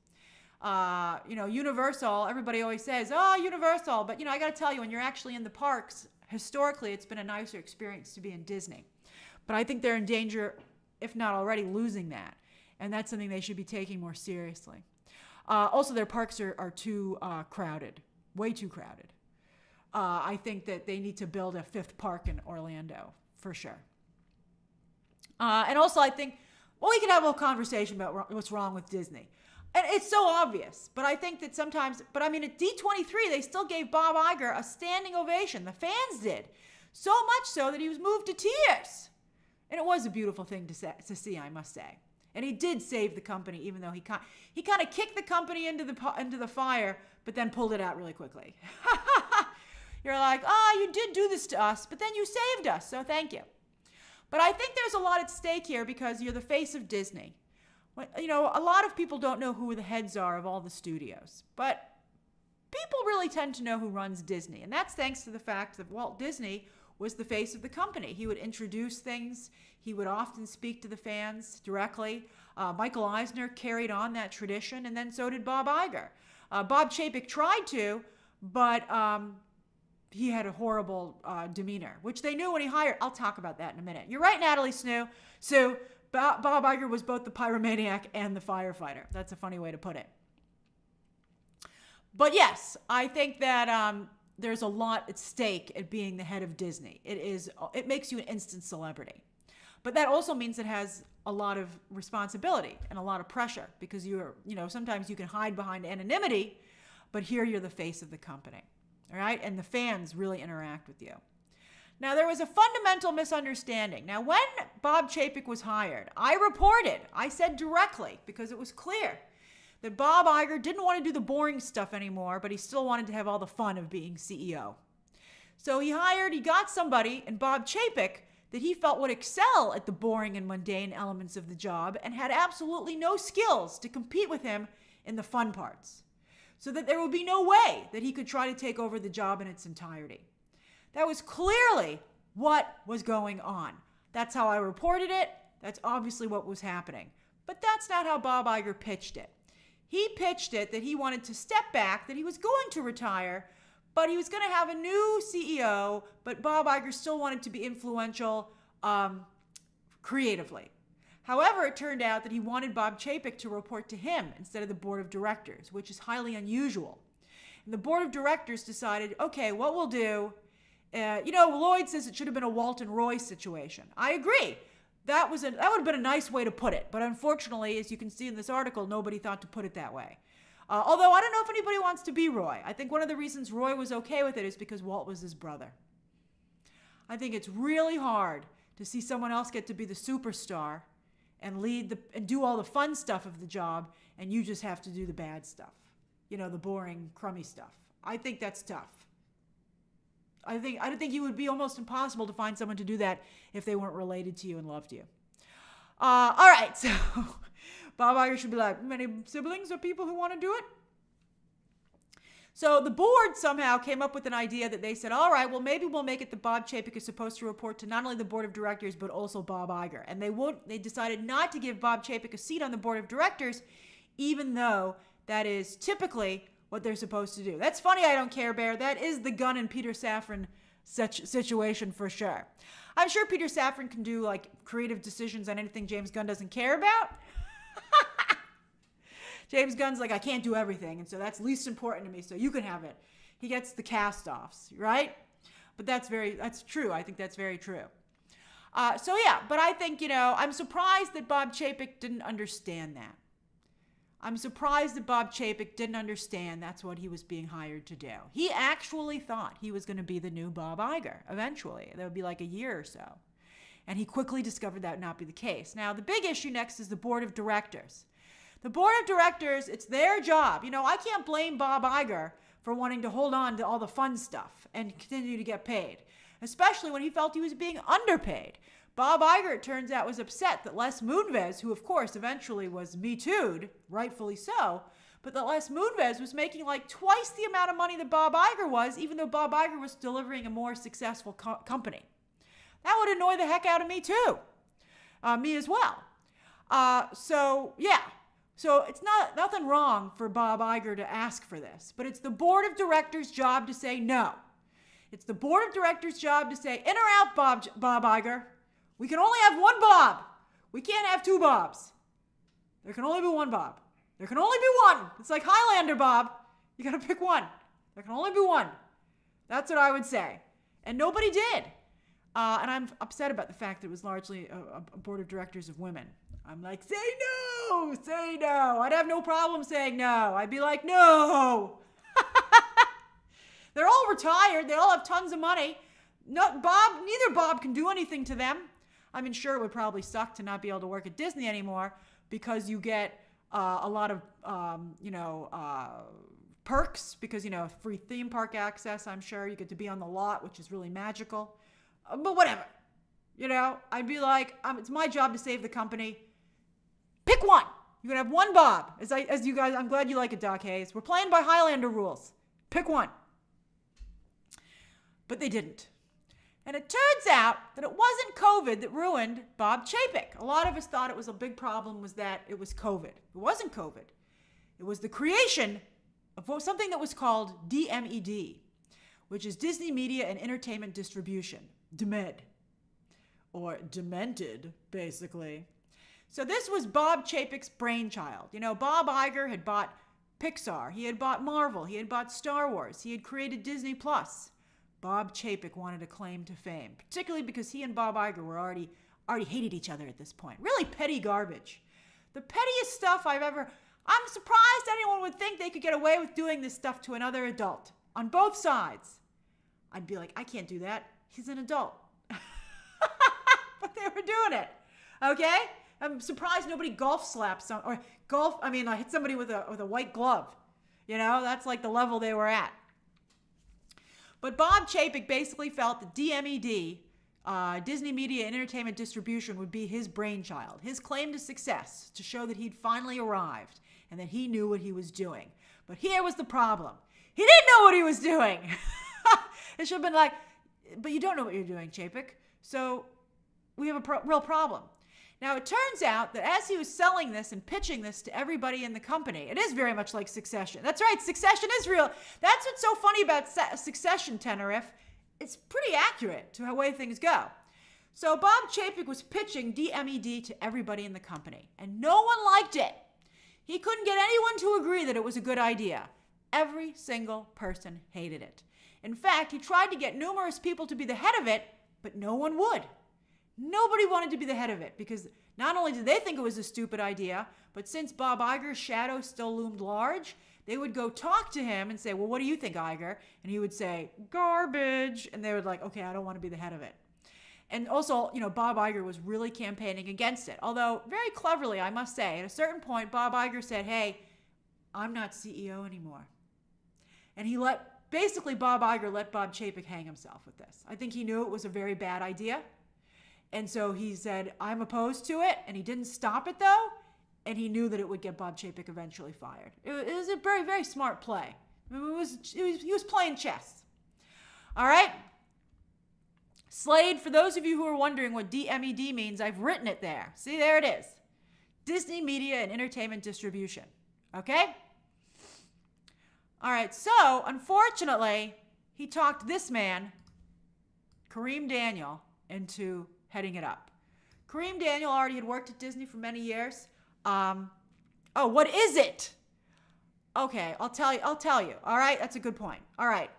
Universal, everybody always says, oh, Universal. But, I got to tell you, when you're actually in the parks, historically, it's been a nicer experience to be in Disney. But I think they're in danger, if not already, losing that. And that's something they should be taking more seriously. Also, their parks are too crowded, way too crowded. I think that they need to build a fifth park in Orlando, for sure. And also, I think, we can have a whole conversation about what's wrong with Disney. And it's so obvious, but I think that sometimes, at D23, they still gave Bob Iger a standing ovation. The fans did. So much so that he was moved to tears. And it was a beautiful thing to see, I must say. And he did save the company, even though he kind of kicked the company into the fire, but then pulled it out really quickly. You're like, you did do this to us, but then you saved us, so thank you. But I think there's a lot at stake here because you're the face of Disney. A lot of people don't know who the heads are of all the studios, but people really tend to know who runs Disney. And that's thanks to the fact that Walt Disney was the face of the company. He would introduce things. He would often speak to the fans directly. Michael Eisner carried on that tradition, and then so did Bob Iger. Bob Chapek tried to, but he had a horrible demeanor, which they knew when he hired. I'll talk about that in a minute. You're right, Natalie Sue. Bob Iger was both the pyromaniac and the firefighter. That's a funny way to put it. But yes, I think that there's a lot at stake at being the head of Disney. It makes you an instant celebrity. But that also means it has a lot of responsibility and a lot of pressure because sometimes you can hide behind anonymity, but here you're the face of the company. All right? And the fans really interact with you. Now, there was a fundamental misunderstanding. Now, when Bob Chapek was hired, I said directly, because it was clear, that Bob Iger didn't want to do the boring stuff anymore, but he still wanted to have all the fun of being CEO. So he got somebody in Bob Chapek that he felt would excel at the boring and mundane elements of the job and had absolutely no skills to compete with him in the fun parts. So that there would be no way that he could try to take over the job in its entirety. That was clearly what was going on. That's how I reported it. That's obviously what was happening. But that's not how Bob Iger pitched it. He pitched it that he wanted to step back, that he was going to retire, but he was going to have a new CEO, but Bob Iger still wanted to be influential creatively. However, it turned out that he wanted Bob Chapek to report to him instead of the board of directors, which is highly unusual. And the board of directors decided, okay, what we'll do... Lloyd says it should have been a Walton Roy situation. I agree. That would have been a nice way to put it. But unfortunately, as you can see in this article, nobody thought to put it that way. Although I don't know if anybody wants to be Roy. I think one of the reasons Roy was okay with it is because Walt was his brother. I think it's really hard to see someone else get to be the superstar and and do all the fun stuff of the job, and you just have to do the bad stuff. The boring, crummy stuff. I think that's tough. I think it would be almost impossible to find someone to do that if they weren't related to you and loved you. All right, so Bob Iger should be like, many siblings or people who want to do it? So the board somehow came up with an idea that they said, all right, well, maybe we'll make it that Bob Chapek is supposed to report to not only the board of directors, but also Bob Iger. And they decided not to give Bob Chapek a seat on the board of directors, even though that is typically what they're supposed to do. That's funny, I don't care, Bear. That is the Gunn and Peter Safran situation for sure. I'm sure Peter Safran can do like creative decisions on anything James Gunn doesn't care about. James Gunn's like, I can't do everything, and so that's least important to me, so you can have it. He gets the cast-offs, right? But that's true. I think that's very true. So yeah, but I think, I'm surprised that Bob Chapek didn't understand that. I'm surprised that Bob Chapek didn't understand that's what he was being hired to do. He actually thought he was going to be the new Bob Iger eventually. That would be like a year or so. And he quickly discovered that would not be the case. Now, the big issue next is the board of directors. The board of directors, it's their job. I can't blame Bob Iger for wanting to hold on to all the fun stuff and continue to get paid, especially when he felt he was being underpaid. Bob Iger, it turns out, was upset that Les Moonves, who of course eventually was Me Too'd, rightfully so, but that Les Moonves was making like twice the amount of money that Bob Iger was, even though Bob Iger was delivering a more successful company. That would annoy the heck out of me too. Me as well. So it's nothing wrong for Bob Iger to ask for this, but it's the board of directors' job to say no. It's the board of directors' job to say, in or out, Bob Iger. We can only have one Bob. We can't have two Bobs. There can only be one Bob. There can only be one. It's like Highlander, Bob. You got to pick one. There can only be one. That's what I would say. And nobody did. And I'm upset about the fact that it was largely a board of directors of women. I'm like, say no, say no. I'd have no problem saying no. I'd be like, no. They're all retired. They all have tons of money. Neither Bob can do anything to them. I mean, sure, it would probably suck to not be able to work at Disney anymore because you get a lot of, perks because, free theme park access, I'm sure. You get to be on the lot, which is really magical. But whatever. I'd be like, it's my job to save the company. Pick one. You can have one Bob. As you guys, I'm glad you like it, Doc Hayes. We're playing by Highlander rules. Pick one. But they didn't. And it turns out that it wasn't COVID that ruined Bob Chapek. A lot of us thought it was a big problem was that it was COVID. It wasn't COVID. It was the creation of something that was called DMED, which is Disney Media and Entertainment Distribution, DMED, or demented, basically. So this was Bob Chapek's brainchild. Bob Iger had bought Pixar. He had bought Marvel. He had bought Star Wars. He had created Disney Plus. Bob Chapek wanted a claim to fame, particularly because he and Bob Iger were already hated each other at this point. Really petty garbage. The pettiest stuff I'm surprised anyone would think they could get away with doing this stuff to another adult on both sides. I'd be like, I can't do that. He's an adult. But they were doing it. Okay? I'm surprised nobody golf slaps hit somebody with a white glove. That's like the level they were at. But Bob Chapek basically felt that DMED, Disney Media and Entertainment Distribution, would be his brainchild, his claim to success, to show that he'd finally arrived and that he knew what he was doing. But here was the problem. He didn't know what he was doing. It should have been like, but you don't know what you're doing, Chapek. So we have a real problem. Now, it turns out that as he was selling this and pitching this to everybody in the company, it is very much like Succession. That's right, Succession is real. That's what's so funny about Succession, Tenerife. It's pretty accurate to the way things go. So Bob Chapek was pitching DMED to everybody in the company, and no one liked it. He couldn't get anyone to agree that it was a good idea. Every single person hated it. In fact, he tried to get numerous people to be the head of it, but no one would. Nobody wanted to be the head of it because not only did they think it was a stupid idea, but since Bob Iger's shadow still loomed large, they would go talk to him and say, well, what do you think, Iger? And he would say, garbage. And they would like, okay, I don't want to be the head of it. And also, Bob Iger was really campaigning against it. Although, very cleverly, I must say, at a certain point, Bob Iger said, hey, I'm not CEO anymore. And Bob Iger let Bob Chapek hang himself with this. I think he knew it was a very bad idea. And so he said, I'm opposed to it. And he didn't stop it, though. And he knew that it would get Bob Chapek eventually fired. It was a very, very smart play. He was playing chess. All right? Slade, for those of you who are wondering what DMED means, I've written it there. See, there it is. Disney Media and Entertainment Distribution. Okay? All right, so unfortunately, he talked this man, Kareem Daniel, into heading it up. Kareem Daniel already had worked at Disney for many years. What is it? Okay, I'll tell you. All right, that's a good point. All right.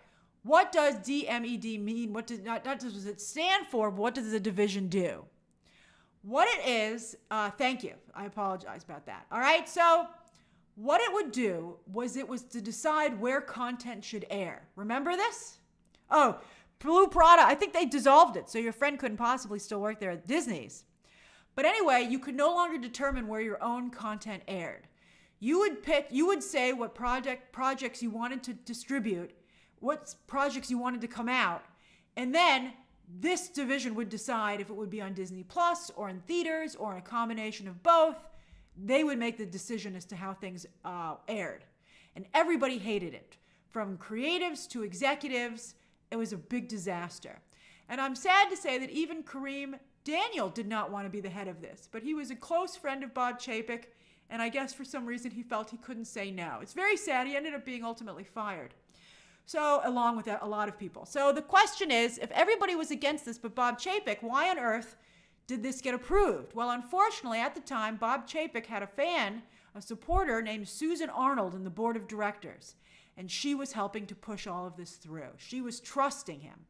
What does DMED mean? What does not does it stand for, but what does the division do? What it is, thank you. I apologize about that. All right, so what it would do was it was to decide where content should air. Remember this? Oh, Blue Prada, I think they dissolved it, so your friend couldn't possibly still work there at Disney's. But anyway, you could no longer determine where your own content aired. You would say what projects you wanted to distribute, what projects you wanted to come out, and then this division would decide if it would be on Disney Plus or in theaters or in a combination of both. They would make the decision as to how things aired. And everybody hated it. From creatives to executives, it was a big disaster. And I'm sad to say that even Kareem Daniel did not want to be the head of this, but he was a close friend of Bob Chapek, and I guess for some reason he felt he couldn't say no. It's very sad. He ended up being ultimately fired. So, along with a lot of people. So the question is, if everybody was against this but Bob Chapek, why on earth did this get approved? Well, unfortunately, at the time, Bob Chapek had a supporter named Susan Arnold in the board of directors, and she was helping to push all of this through. She was trusting him.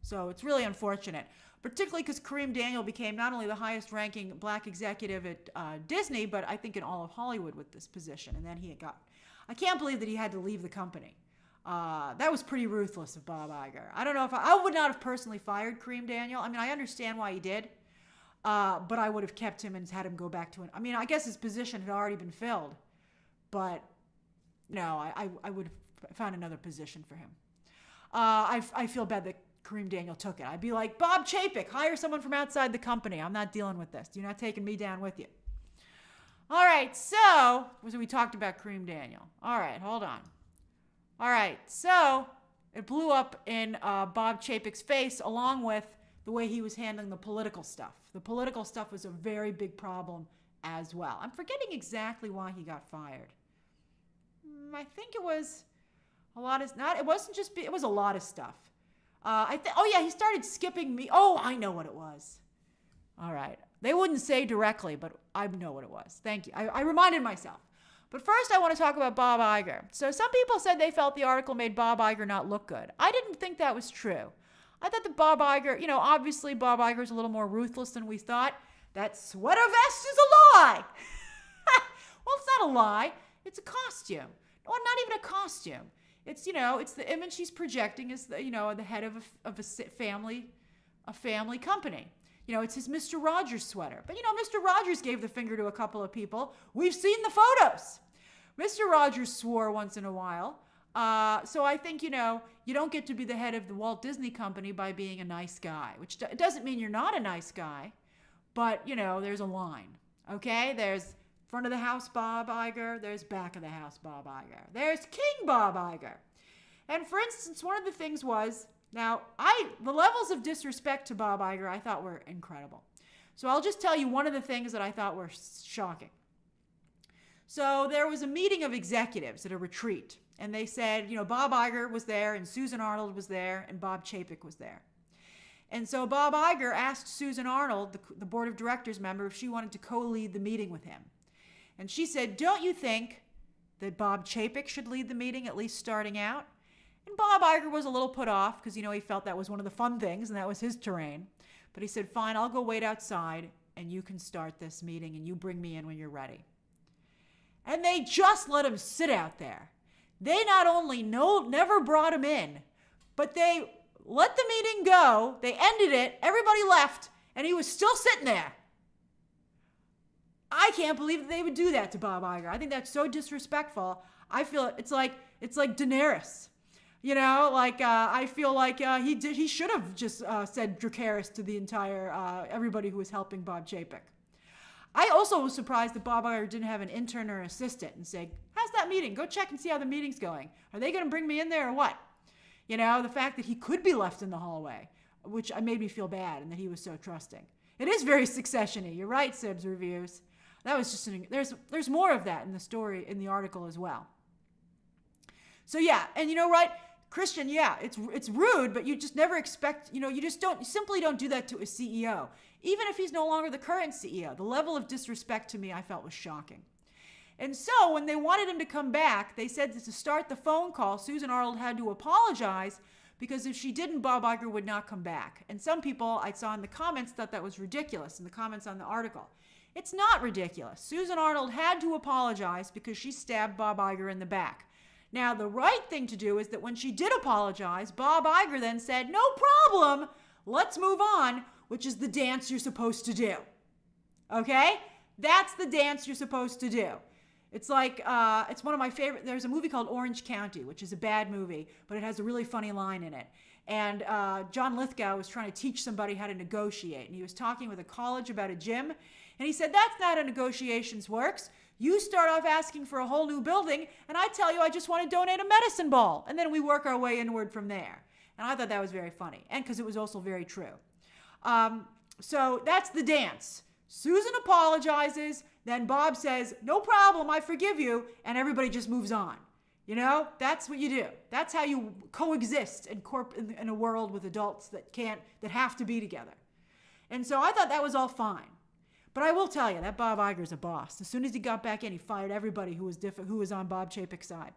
So it's really unfortunate, particularly because Kareem Daniel became not only the highest ranking black executive at Disney, but I think in all of Hollywood with this position. And then I can't believe that he had to leave the company. That was pretty ruthless of Bob Iger. I don't know if I would not have personally fired Kareem Daniel. I mean, I understand why he did, but I would have kept him and had him go back to it. I mean, I guess his position had already been filled, but no, I would have found another position for him. I feel bad that Kareem Daniel took it. I'd be like, Bob Chapek, hire someone from outside the company. I'm not dealing with this. You're not taking me down with you. All right, so we talked about Kareem Daniel. All right, hold on. All right, so it blew up in Bob Chapek's face along with the way he was handling the political stuff. The political stuff was a very big problem as well. I'm forgetting exactly why he got fired. I think it was a lot of, it wasn't just, it was a lot of stuff. He started skipping me. Oh, I know what it was. All right. They wouldn't say directly, but I know what it was. Thank you. I reminded myself. But first, I want to talk about Bob Iger. So some people said they felt the article made Bob Iger not look good. I didn't think that was true. I thought that Bob Iger, obviously Bob Iger is a little more ruthless than we thought. That sweater vest is a lie. Well, it's not a lie. It's a costume. No, not even a costume. It's, it's the image he's projecting as the head of a family company. It's his Mr. Rogers sweater. But, Mr. Rogers gave the finger to a couple of people. We've seen the photos. Mr. Rogers swore once in a while. So I think, you don't get to be the head of the Walt Disney Company by being a nice guy, which doesn't mean you're not a nice guy, but, there's a line, okay? There's front of the house Bob Iger, there's back of the house Bob Iger. There's King Bob Iger. And for instance, one of the things was, the levels of disrespect to Bob Iger I thought were incredible. So I'll just tell you one of the things that I thought were shocking. So there was a meeting of executives at a retreat, and they said, Bob Iger was there, and Susan Arnold was there, and Bob Chapek was there. And so Bob Iger asked Susan Arnold, the board of directors member, if she wanted to co-lead the meeting with him. And she said, don't you think that Bob Chapek should lead the meeting, at least starting out? And Bob Iger was a little put off because, he felt that was one of the fun things and that was his terrain. But he said, fine, I'll go wait outside and you can start this meeting and you bring me in when you're ready. And they just let him sit out there. They not only never brought him in, but they let the meeting go. They ended it. Everybody left and he was still sitting there. I can't believe that they would do that to Bob Iger. I think that's so disrespectful. I feel it's like Daenerys. I feel like he should have just said Dracarys to the entire everybody who was helping Bob Chapek. I also was surprised that Bob Iger didn't have an intern or assistant and say, how's that meeting. Go check and see how the meeting's going. Are they going to bring me in there or what? You know, the fact that he could be left in the hallway, which made me feel bad, and that he was so trusting. It is very Succession-y. You're right, Sibs Reviews. That was just there's more of that in the story, in the article as well. So yeah, and you know what, Christian, yeah, it's rude, but you just never expect, you simply don't do that to a CEO, even if he's no longer the current CEO. The level of disrespect to me, I felt, was shocking. And so when they wanted him to come back, they said that to start the phone call, Susan Arnold had to apologize, because if she didn't, Bob Iger would not come back. And some people I saw in the comments thought that was ridiculous, in the comments on the article. It's not ridiculous. Susan Arnold had to apologize because she stabbed Bob Iger in the back. Now, the right thing to do is that when she did apologize, Bob Iger then said, no problem, let's move on, which is the dance you're supposed to do. Okay? That's the dance you're supposed to do. It's like, it's one of my favorite, there's a movie called Orange County, which is a bad movie, but it has a really funny line in it. And John Lithgow was trying to teach somebody how to negotiate. And he was talking with a college about a gym. And he said, that's not how negotiations works. You start off asking for a whole new building, and I tell you I just want to donate a medicine ball. And then we work our way inward from there. And I thought that was very funny, and because it was also very true. So that's the dance. Susan apologizes, then Bob says, no problem, I forgive you, and everybody just moves on. You know, that's what you do. That's how you coexist in a world with adults that have to be together. And so I thought that was all fine. But I will tell you, that Bob Iger's a boss. As soon as he got back in, he fired everybody who was on Bob Chapek's side.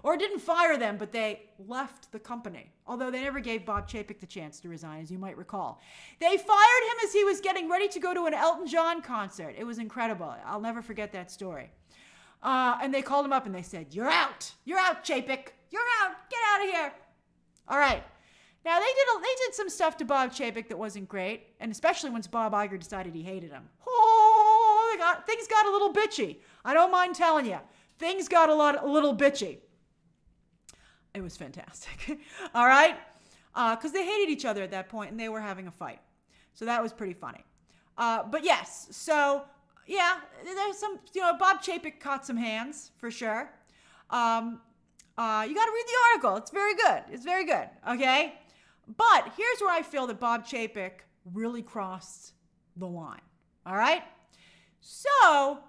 Or didn't fire them, but they left the company. Although they never gave Bob Chapek the chance to resign, as you might recall. They fired him as he was getting ready to go to an Elton John concert. It was incredible. I'll never forget that story. And they called him up and they said, you're out. You're out, Chapek. You're out. Get out of here. All right. Now, they did some stuff to Bob Chapek that wasn't great, and especially once Bob Iger decided he hated him. Oh, things got a little bitchy. I don't mind telling you. Things got a little bitchy. It was fantastic. All right? Because they hated each other at that point, and they were having a fight. So that was pretty funny. But yes, so, yeah, there's some, Bob Chapek caught some hands, for sure. You got to read the article. It's very good. It's very good. Okay? But here's where I feel that Bob Chapek really crossed the line. All right? So,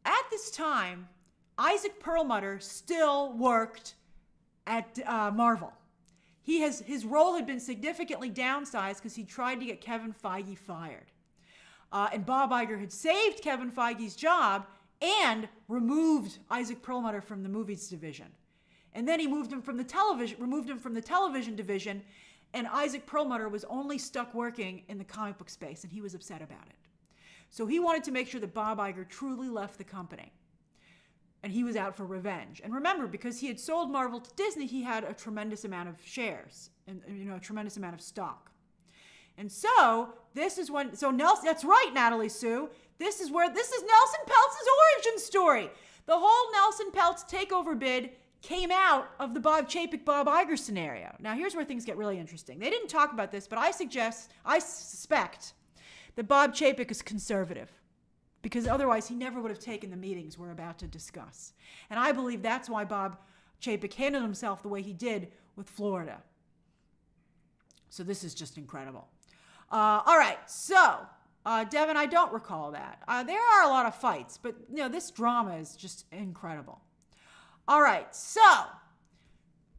at this time, Isaac Perlmutter still worked at Marvel. His role had been significantly downsized because he tried to get Kevin Feige fired. And Bob Iger had saved Kevin Feige's job and removed Isaac Perlmutter from the movies division. And then he removed him from the television division, and Isaac Perlmutter was only stuck working in the comic book space, and he was upset about it. So he wanted to make sure that Bob Iger truly left the company. And he was out for revenge. And remember, because he had sold Marvel to Disney, he had a tremendous amount of shares and a tremendous amount of stock. And so Nelson, that's right, Natalie Sue. This is Nelson Peltz's origin story. The whole Nelson Peltz takeover bid came out of the Bob Chapek, Bob Iger scenario. Now, here's where things get really interesting. They didn't talk about this, but I suspect that Bob Chapek is conservative, because otherwise he never would have taken the meetings we're about to discuss. And I believe that's why Bob Chapek handled himself the way he did with Florida. So this is just incredible. All right, so Devin, I don't recall that. There are a lot of fights, but this drama is just incredible. All right, so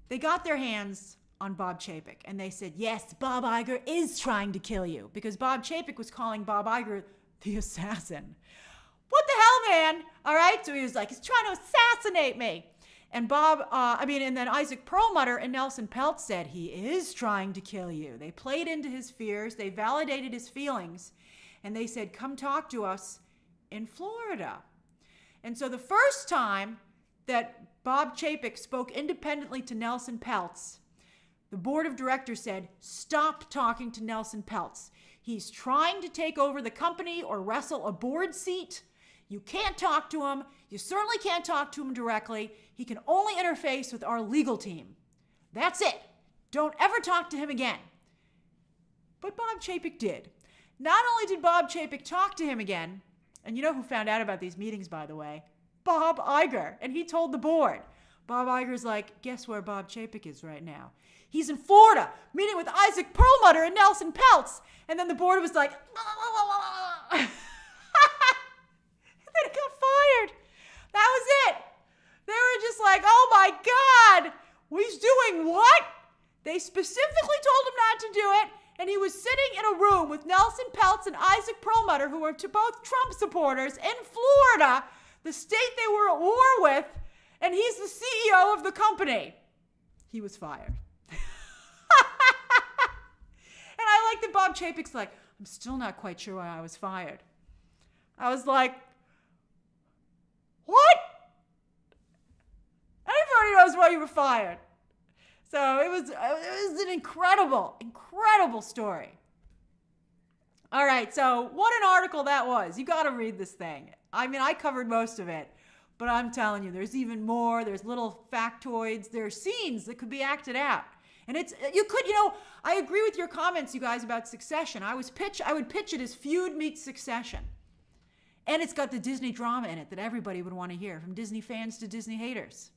they got their hands on Bob Chapek, and they said, yes, Bob Iger is trying to kill you, because Bob Chapek was calling Bob Iger the assassin. What the hell, man? All right, so he was like, he's trying to assassinate me. And and then Isaac Perlmutter and Nelson Peltz said, he is trying to kill you. They played into his fears, they validated his feelings, and they said, come talk to us in Florida. And so the first time that Bob Chapek spoke independently to Nelson Peltz, the board of directors said, stop talking to Nelson Peltz. He's trying to take over the company or wrestle a board seat. You can't talk to him. You certainly can't talk to him directly. He can only interface with our legal team. That's it. Don't ever talk to him again. But Bob Chapek did. Not only did Bob Chapek talk to him again, and you know who found out about these meetings, by the way? Bob Iger, and he told the board. Bob Iger's like, guess where Bob Chapek is right now? He's in Florida, meeting with Isaac Perlmutter and Nelson Peltz. And then the board was like, and then it got fired. That was it. They were just like, oh my God, he's doing what? They specifically told him not to do it, and he was sitting in a room with Nelson Peltz and Isaac Perlmutter, who were both Trump supporters, in Florida, the state they were at war with, and he's the CEO of the company. He was fired. And I like that Bob Chapek's like, I'm still not quite sure why I was fired. I was like, what? Everybody knows why you were fired. So it was an incredible, incredible story. All right, so what an article that was. You got to read this thing. I mean, I covered most of it, but I'm telling you, there's even more. There's little factoids. There's scenes that could be acted out. And I agree with your comments, you guys, about Succession. I would pitch it as Feud meets Succession. And it's got the Disney drama in it that everybody would want to hear, from Disney fans to Disney haters.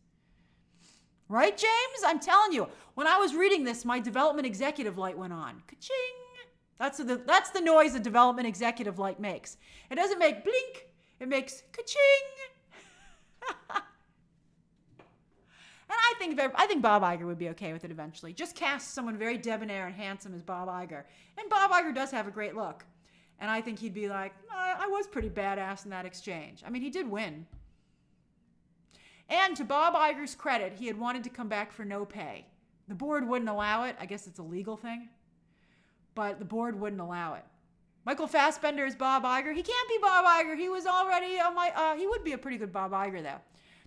Right, James? I'm telling you, when I was reading this, my development executive light went on. Ka-ching! That's the noise a development executive light makes. It doesn't make blink. It makes ka-ching! And I think Bob Iger would be okay with it eventually. Just cast someone very debonair and handsome as Bob Iger. And Bob Iger does have a great look. And I think he'd be like, I was pretty badass in that exchange. I mean, he did win. And to Bob Iger's credit, he had wanted to come back for no pay. The board wouldn't allow it. I guess it's a legal thing. But the board wouldn't allow it. Michael Fassbender is Bob Iger. He can't be Bob Iger. He was already he would be a pretty good Bob Iger, though.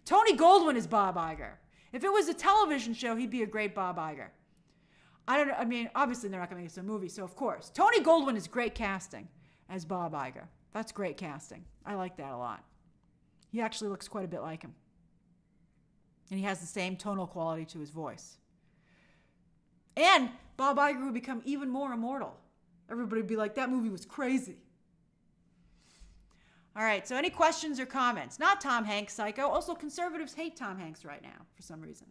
Tony Goldwyn is Bob Iger. If it was a television show, he'd be a great Bob Iger. I mean, obviously they're not going to make this a movie, so of course. Tony Goldwyn is great casting as Bob Iger. That's great casting. I like that a lot. He actually looks quite a bit like him. And he has the same tonal quality to his voice. And Bob Iger would become even more immortal. Everybody would be like, that movie was crazy. All right, so any questions or comments? Not Tom Hanks, psycho. Also, conservatives hate Tom Hanks right now for some reason.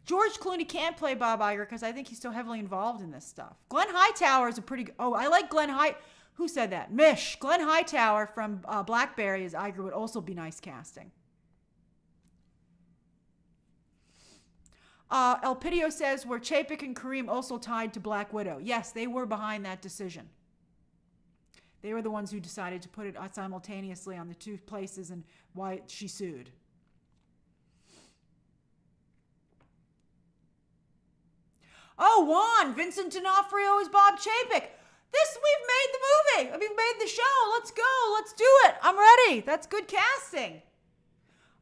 George Clooney can't play Bob Iger because I think he's so heavily involved in this stuff. Glenn Hightower is a pretty good... Oh, I like Glenn Who said that? Mish. Glenn Hightower from Blackberry as Iger would also be nice casting. Elpidio says, were Chapek and Kareem also tied to Black Widow? Yes, they were behind that decision. They were the ones who decided to put it simultaneously on the two places and why she sued. Oh, Juan, Vincent D'Onofrio is Bob Chapek. We've made the movie. We've made the show. Let's go. Let's do it. I'm ready. That's good casting.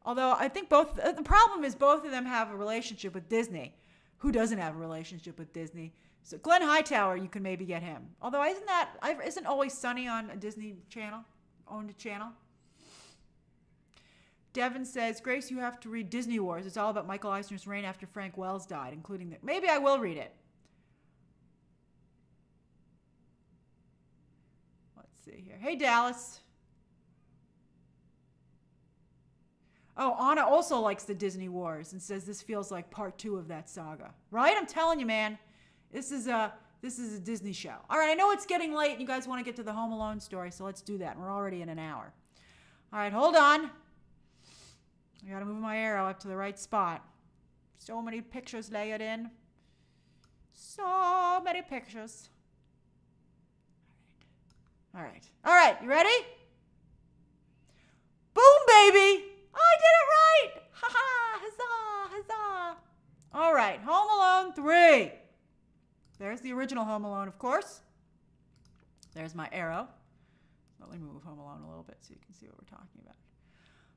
Although I think the problem is both of them have a relationship with Disney. Who doesn't have a relationship with Disney? So Glenn Hightower, you can maybe get him. Although isn't Always Sunny on a Disney channel, owned channel? Devin says, Grace, you have to read Disney Wars. It's all about Michael Eisner's reign after Frank Wells died, including maybe I will read it. Let's see here. Hey, Dallas. Oh, Anna also likes the Disney Wars and says this feels like part 2 of that saga. Right? I'm telling you, man. This is a Disney show. All right, I know it's getting late and you guys want to get to the Home Alone story, so let's do that. We're already in an hour. All right, hold on. I got to move my arrow up to the right spot. So many pictures layered in. So many pictures. All right. All right, you ready? Boom, baby. I did it right. Ha ha, huzzah, huzzah. All right, Home Alone 3. There's the original Home Alone, of course. There's my arrow. Let me move Home Alone a little bit so you can see what we're talking about.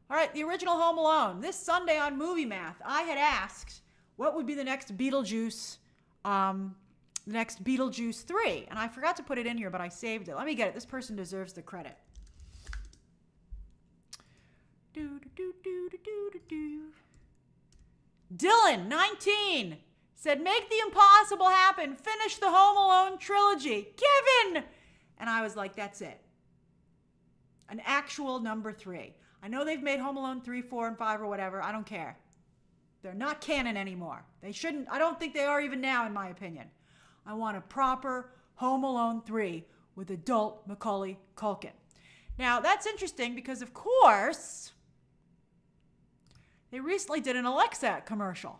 All right, the original Home Alone. This Sunday on Movie Math, I had asked what would be the next Beetlejuice 3. And I forgot to put it in here, but I saved it. Let me get it. This person deserves the credit. Dylan, 19, said, make the impossible happen. Finish the Home Alone trilogy. Kevin! And I was like, that's it. an actual number 3. I know they've made Home Alone 3, 4, and 5 or whatever. I don't care. They're not canon anymore. They shouldn't. I don't think they are even now, in my opinion. I want a proper Home Alone 3 with adult Macaulay Culkin. Now, that's interesting because, of course, they recently did an Alexa commercial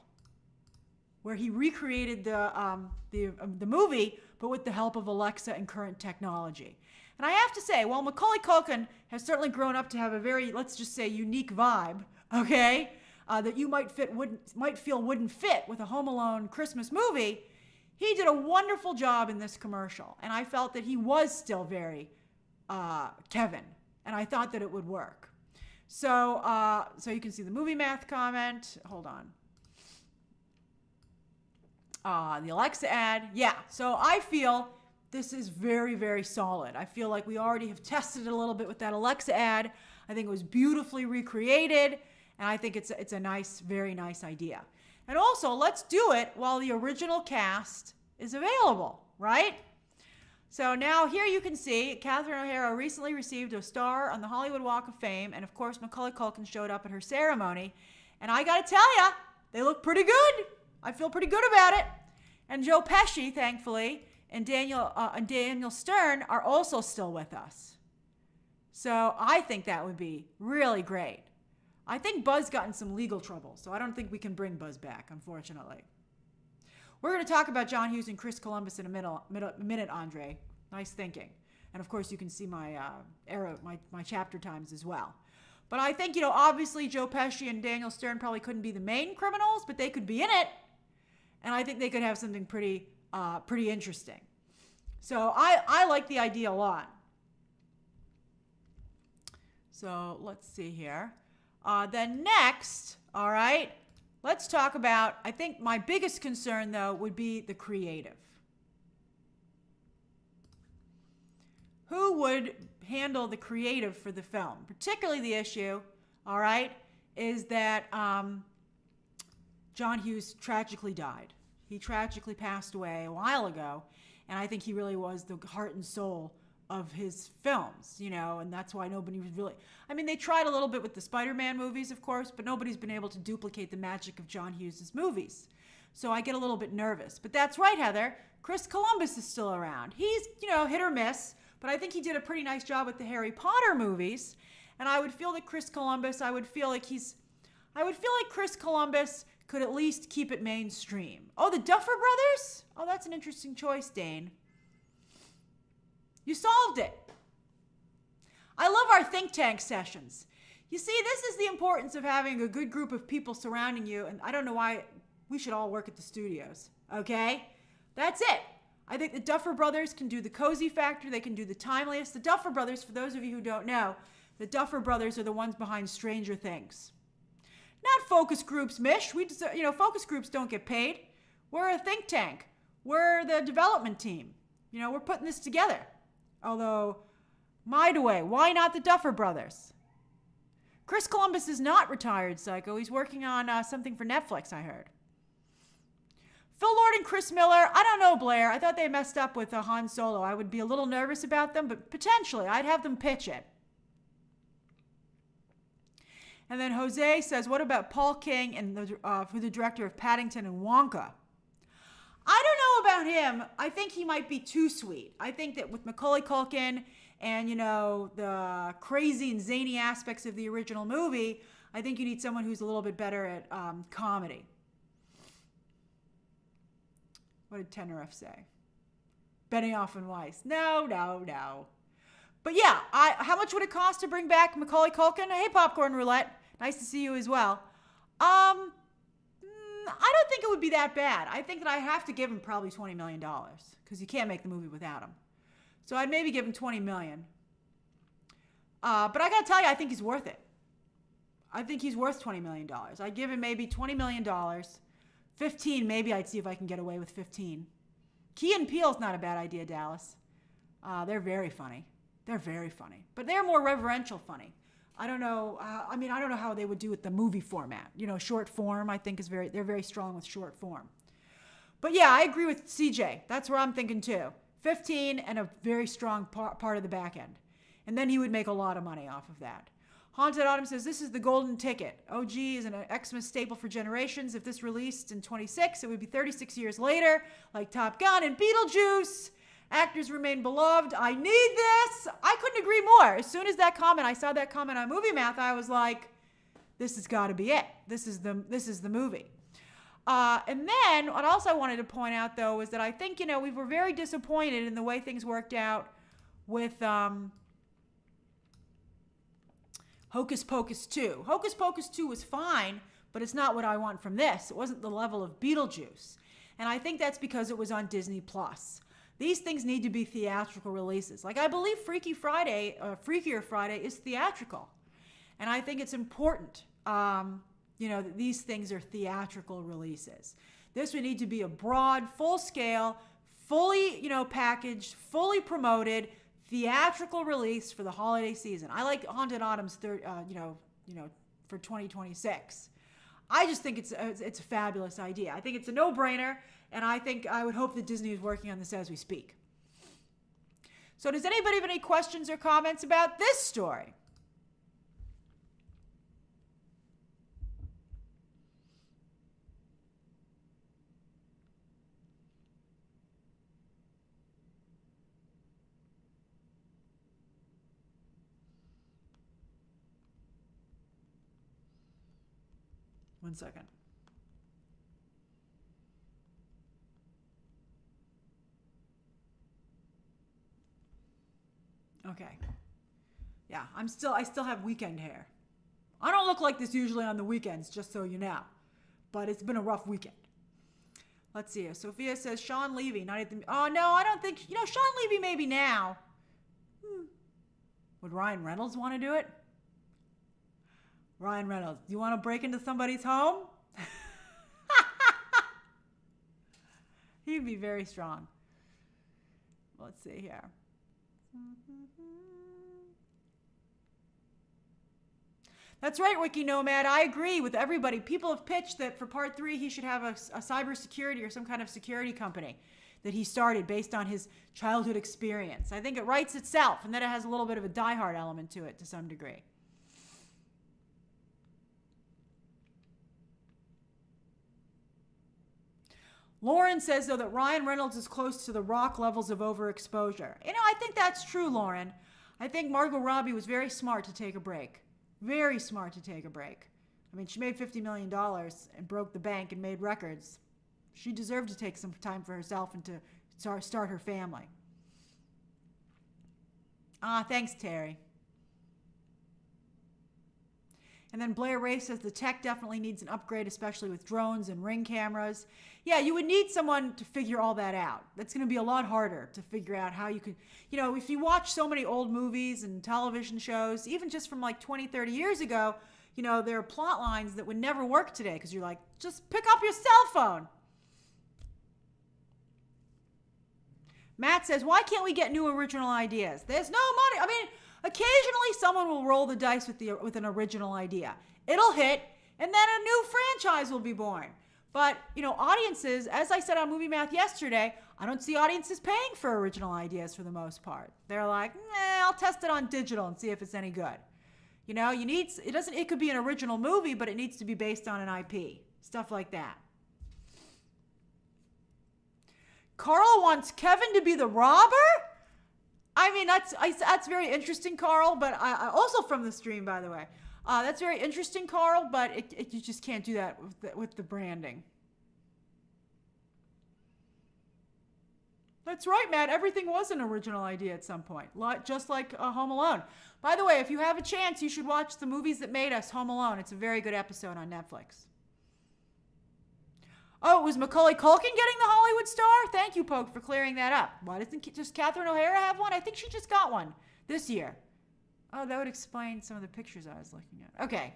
where he recreated the movie, but with the help of Alexa and current technology. And I have to say, while Macaulay Culkin has certainly grown up to have a very, let's just say, unique vibe, okay, that you might feel wouldn't fit with a Home Alone Christmas movie, he did a wonderful job in this commercial. And I felt that he was still very Kevin, and I thought that it would work. So you can see the movie math comment. Hold on. The Alexa ad. Yeah, so I feel this is very, very solid. I feel like we already have tested it a little bit with that Alexa ad. I think it was beautifully recreated, and I think it's a nice, very nice idea. And also, let's do it while the original cast is available, right? So now here you can see Catherine O'Hara recently received a star on the Hollywood Walk of Fame, and of course Macaulay Culkin showed up at her ceremony. And I gotta tell ya, they look pretty good. I feel pretty good about it. And Joe Pesci, thankfully, and Daniel Stern are also still with us. So I think that would be really great. I think Buzz got in some legal trouble, so I don't think we can bring Buzz back, unfortunately. We're going to talk about John Hughes and Chris Columbus in a minute, Andre. Nice thinking. And of course, you can see my my chapter times as well. But I think, obviously Joe Pesci and Daniel Stern probably couldn't be the main criminals, but they could be in it. And I think they could have something pretty interesting. So I like the idea a lot. So let's see here. Then next, all right, let's talk about, I think my biggest concern, though, would be the creative. Who would handle the creative for the film? Particularly the issue, all right, is that John Hughes tragically died. He tragically passed away a while ago, and I think he really was the heart and soul of his films, and that's why nobody was really, they tried a little bit with the Spider-Man movies, of course, but nobody's been able to duplicate the magic of John Hughes' movies. So I get a little bit nervous. But that's right, Heather. Chris Columbus is still around. He's, hit or miss, but I think he did a pretty nice job with the Harry Potter movies. And I would feel that Chris Columbus could at least keep it mainstream. Oh, the Duffer Brothers? Oh, that's an interesting choice, Dane. You solved it. I love our think tank sessions. You see, this is the importance of having a good group of people surrounding you, and I don't know why we should all work at the studios, okay? That's it. I think the Duffer Brothers can do the cozy factor. They can do the timeliest. The Duffer Brothers, for those of you who don't know, the Duffer Brothers are the ones behind Stranger Things. Not focus groups, Mish. Focus groups don't get paid. We're a think tank. We're the development team. We're putting this together. Although, why not the Duffer Brothers? Chris Columbus is not retired, Psycho. He's working on something for Netflix, I heard. Phil Lord and Chris Miller, I don't know, Blair. I thought they messed up with Han Solo. I would be a little nervous about them, but potentially, I'd have them pitch it. And then Jose says, what about Paul King and for the director of Paddington and Wonka? I don't know about him. I think he might be too sweet. I think that with Macaulay Culkin and, the crazy and zany aspects of the original movie, I think you need someone who's a little bit better at comedy. What did Tenerife say? Benioff and Weiss. No. But yeah, how much would it cost to bring back Macaulay Culkin? Hey, Popcorn Roulette. Nice to see you as well. I don't think it would be that bad. I think that I have to give him probably $20 million because you can't make the movie without him. So I'd maybe give him $20 million. But I got to tell you, I think he's worth it. I think he's worth $20 million. I'd give him maybe $20 million. 15, maybe I'd see if I can get away with 15. Key and Peele's not a bad idea, Dallas. They're very funny. They're very funny. But they're more reverential funny. I don't know. I don't know how they would do with the movie format. Short form, I think they're very strong with short form. But yeah, I agree with CJ. That's where I'm thinking too. 15 and a very strong part of the back end. And then he would make a lot of money off of that. Haunted Autumn says, this is the golden ticket. OG is an Xmas staple for generations. If this released in 26, it would be 36 years later, like Top Gun and Beetlejuice. Actors remain beloved. I need this. I couldn't agree more. As soon as I saw that comment on Movie Math, I was like, this has got to be it. This is the movie. And then what else I wanted to point out, though, is that I think, we were very disappointed in the way things worked out with Hocus Pocus 2. Hocus Pocus 2 was fine, but it's not what I want from this. It wasn't the level of Beetlejuice. And I think that's because it was on Disney+. These things need to be theatrical releases. Like, I believe Freakier Friday is theatrical. And I think it's important, that these things are theatrical releases. This would need to be a broad, full-scale, fully, packaged, fully promoted, theatrical release for the holiday season. I like Haunted Autumn's for 2026. I just think it's a fabulous idea. I think it's a no-brainer, and I would hope that Disney is working on this as we speak. So does anybody have any questions or comments about this story? One second. Okay. Yeah, I still have weekend hair. I don't look like this usually on the weekends, just so you know. But it's been a rough weekend. Let's see. Sophia says Sean Levy, not at the. Oh no, I don't think. Sean Levy maybe now. Would Ryan Reynolds want to do it? Ryan Reynolds, do you want to break into somebody's home? He'd be very strong. Let's see here. That's right, Wiki Nomad. I agree with everybody. People have pitched that for part 3, he should have a cybersecurity or some kind of security company that he started based on his childhood experience. I think it writes itself, and then it has a little bit of a Die Hard element to it to some degree. Lauren says, though, that Ryan Reynolds is close to the Rock levels of overexposure. I think that's true, Lauren. I think Margot Robbie was very smart to take a break. Very smart to take a break. I mean, she made $50 million and broke the bank and made records. She deserved to take some time for herself and to start her family. Thanks, Terry. And then Blair Ray says the tech definitely needs an upgrade, especially with drones and Ring cameras. Yeah, you would need someone to figure all that out. That's going to be a lot harder to figure out how you could, if you watch so many old movies and television shows, even just from like 20, 30 years ago, there are plot lines that would never work today because you're like, just pick up your cell phone. Matt says, why can't we get new original ideas? There's no money. I mean, occasionally someone will roll the dice with an original idea. It'll hit, and then a new franchise will be born. But, audiences, as I said on Movie Math yesterday, I don't see audiences paying for original ideas for the most part. They're like, I'll test it on digital and see if it's any good. It could be an original movie, but it needs to be based on an IP. Stuff like that. Carl wants Kevin to be the robber? I mean, that's very interesting, Carl, but I also from the stream, by the way. That's very interesting, Carl, but you just can't do that with the branding. That's right, Matt. Everything was an original idea at some point, just like Home Alone. By the way, if you have a chance, you should watch The Movies That Made Us, Home Alone. It's a very good episode on Netflix. Oh, it was Macaulay Culkin getting the Hollywood star? Thank you, Poke, for clearing that up. Why doesn't just Catherine O'Hara have one? I think she just got one this year. Oh, that would explain some of the pictures I was looking at. Okay.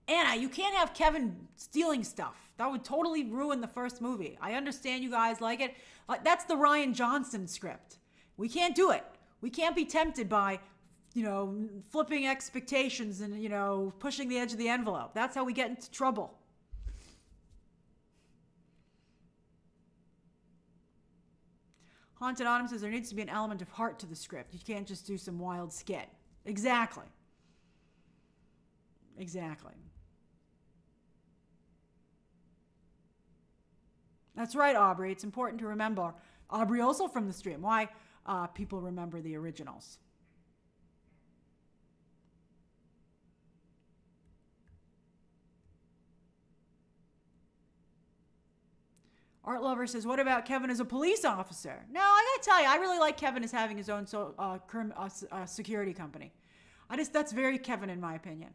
Anna, you can't have Kevin stealing stuff. That would totally ruin the first movie. I understand you guys like it. That's the Rian Johnson script. We can't do it. We can't be tempted by flipping expectations and, pushing the edge of the envelope. That's how we get into trouble. Haunted Autumn says there needs to be an element of heart to the script. You can't just do some wild skit. Exactly. That's right, Aubrey. It's important to remember. Aubrey also from the stream. Why people remember the originals. Art Lover says, what about Kevin as a police officer? No, I gotta tell you, I really like Kevin as having his own security company. That's very Kevin in my opinion.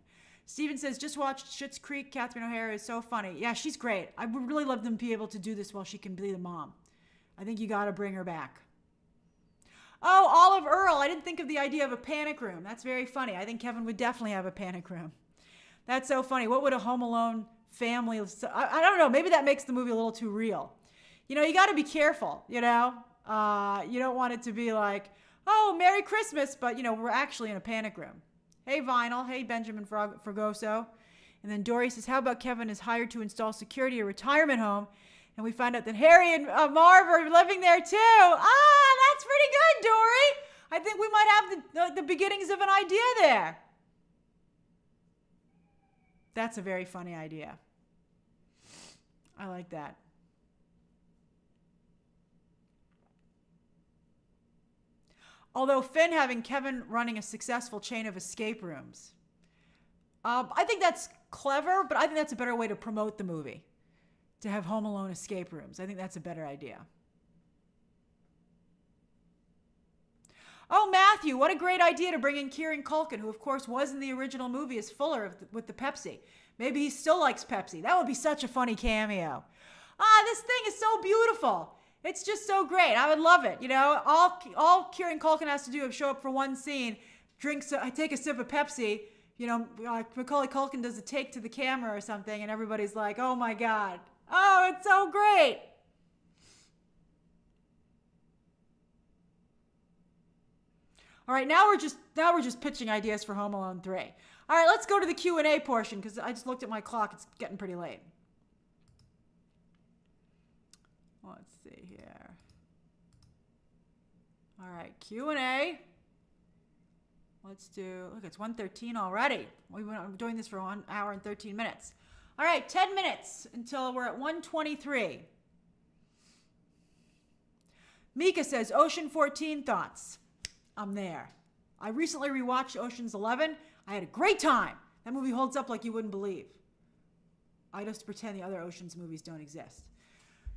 Steven says, just watched Schitt's Creek. Catherine O'Hara is so funny. Yeah, she's great. I would really love them to be able to do this while she can be the mom. I think you gotta bring her back. Oh, Olive Earl. I didn't think of the idea of a panic room. That's very funny. I think Kevin would definitely have a panic room. That's so funny. What would a Home Alone family... I don't know. Maybe that makes the movie a little too real. You got to be careful, you don't want it to be like, oh, Merry Christmas, but, we're actually in a panic room. Hey, Vinyl. Hey, Benjamin Fragoso. And then Dory says, how about Kevin is hired to install security at a retirement home, and we find out that Harry and Marv are living there too. That's pretty good, Dory. I think we might have the beginnings of an idea there. That's a very funny idea. I like that. Although Finn having Kevin running a successful chain of escape rooms. I think that's clever, but I think that's a better way to promote the movie. To have Home Alone escape rooms. I think that's a better idea. Oh, Matthew, what a great idea to bring in Kieran Culkin, who of course was in the original movie as Fuller with the Pepsi. Maybe he still likes Pepsi. That would be such a funny cameo. This thing is so beautiful. It's just so great. I would love it. All Kieran Culkin has to do is show up for one scene, take a sip of Pepsi. Macaulay Culkin does a take to the camera or something, and everybody's like, "Oh my God! Oh, it's so great!" All right, now we're just pitching ideas for Home Alone 3. All right, let's go to the Q&A portion because I just looked at my clock. It's getting pretty late. Let's see here. All right, Q&A. Let's do, look, it's 1:13 already. We've been doing this for 1 hour and 13 minutes. All right, 10 minutes until we're at 1:23. Mika says, Ocean 14 thoughts. I'm there. I recently rewatched Ocean's 11. I had a great time. That movie holds up like you wouldn't believe. I just pretend the other Ocean's movies don't exist.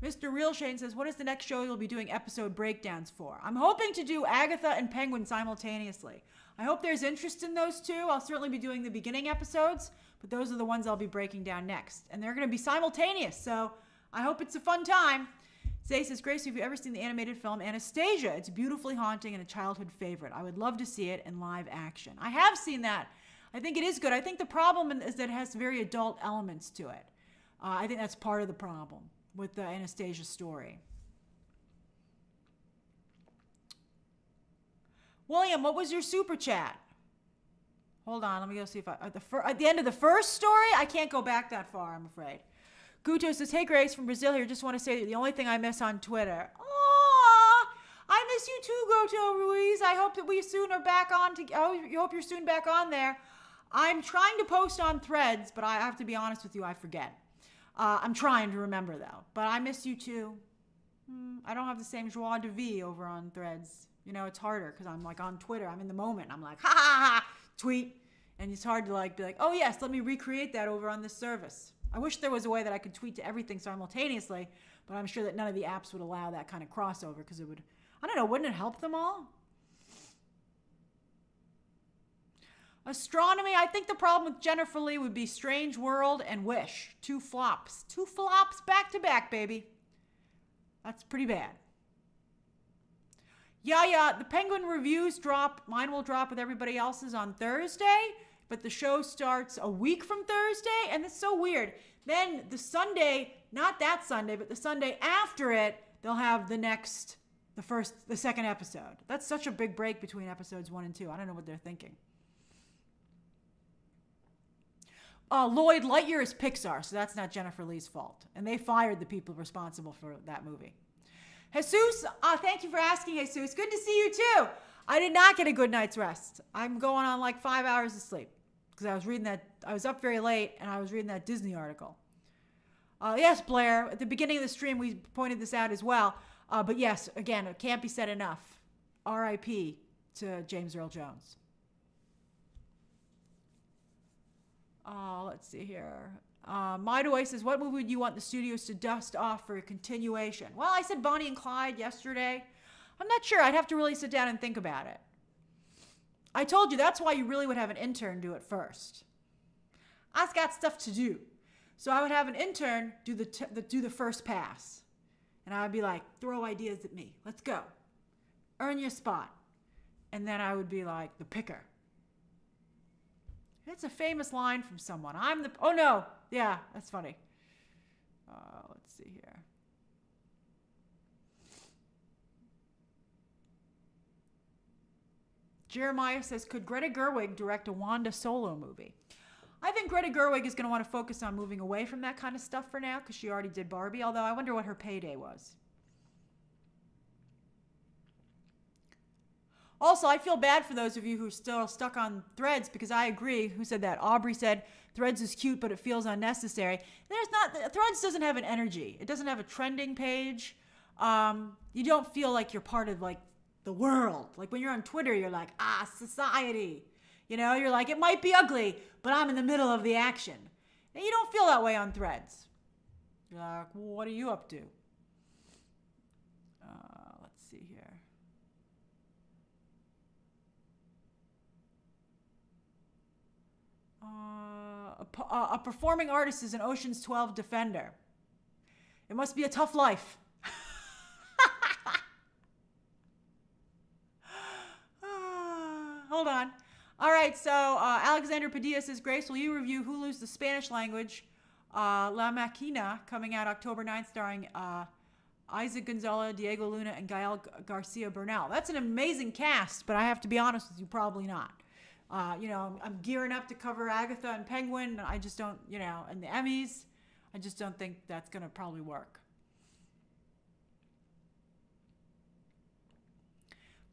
Mr. Real Shane says, what is the next show you'll be doing episode breakdowns for? I'm hoping to do Agatha and Penguin simultaneously. I hope there's interest in those two. I'll certainly be doing the beginning episodes, but those are the ones I'll be breaking down next. And they're going to be simultaneous, so I hope it's a fun time. Zay says, Grace, have you ever seen the animated film Anastasia? It's beautifully haunting and a childhood favorite. I would love to see it in live action. I have seen that. I think it is good. I think the problem is that it has very adult elements to it. I think that's part of the problem with the Anastasia story. William, what was your super chat? Hold on, let me go see if at the end of the first story, I can't go back that far, I'm afraid. Guto says, hey Grace from Brazil here. Just want to say that the only thing I miss on Twitter. Aww, I miss you too, Guto Ruiz. I hope that we soon are back on. I hope you're soon back on there. I'm trying to post on Threads, but I have to be honest with you, I forget. I'm trying to remember though, but I miss you too. I don't have the same joie de vivre over on Threads. It's harder because I'm like on Twitter. I'm in the moment. I'm like, ha ha ha, tweet. And it's hard to be like, oh yes, let me recreate that over on this service. I wish there was a way that I could tweet to everything simultaneously, but I'm sure that none of the apps would allow that kind of crossover because it would, I don't know, wouldn't it help them all? Astronomy, I think the problem with Jennifer Lee would be Strange World and Wish. 2 flops. 2 flops back to back, baby. That's pretty bad. Yeah, the Penguin reviews drop. Mine will drop with everybody else's on Thursday, but the show starts a week from Thursday, and it's so weird. Then the Sunday, not that Sunday, but the Sunday after it, they'll have the the second episode. That's such a big break between episodes 1 and 2. I don't know what they're thinking. Lloyd, Lightyear is Pixar, so that's not Jennifer Lee's fault. And they fired the people responsible for that movie. Jesus, thank you for asking, Jesus. Good to see you too. I did not get a good night's rest. I'm going on like 5 hours of sleep because I was up very late and I was reading that Disney article. Yes, Blair, at the beginning of the stream, we pointed this out as well. But yes, again, it can't be said enough. R.I.P. to James Earl Jones. Let's see here. Midaway says, what movie would you want the studios to dust off for a continuation? Well, I said Bonnie and Clyde yesterday. I'm not sure. I'd have to really sit down and think about it. I told you that's why you really would have an intern do it first. I've got stuff to do. So I would have an intern do the first pass. And I would be like, throw ideas at me. Let's go. Earn your spot. And then I would be like, the picker. It's a famous line from someone. Oh no. Yeah, that's funny. Let's see here. Jeremiah says, could Greta Gerwig direct a Wanda solo movie? I think Greta Gerwig is going to want to focus on moving away from that kind of stuff for now because she already did Barbie, although I wonder what her payday was. Also, I feel bad for those of you who are still stuck on Threads because I agree. Who said that? Aubrey said, Threads is cute, but it feels unnecessary. Threads doesn't have an energy. It doesn't have a trending page. You don't feel like you're part of like the world. Like when you're on Twitter, you're like, society. You know, you're like, it might be ugly, but I'm in the middle of the action. And you don't feel that way on Threads. You're like, well, what are you up to? Let's see here. A performing artist is an Ocean's 12 defender. It must be a tough life. Hold on. All right, so Alexander Padilla says, Grace, will you review Hulu's The Spanish Language, La Maquina, coming out October 9th, starring Isaac Gonzalez, Diego Luna, and Gael Garcia Bernal? That's an amazing cast, but I have to be honest with you, probably not. I'm gearing up to cover Agatha and Penguin. I just don't, and the Emmys. I just don't think that's going to probably work.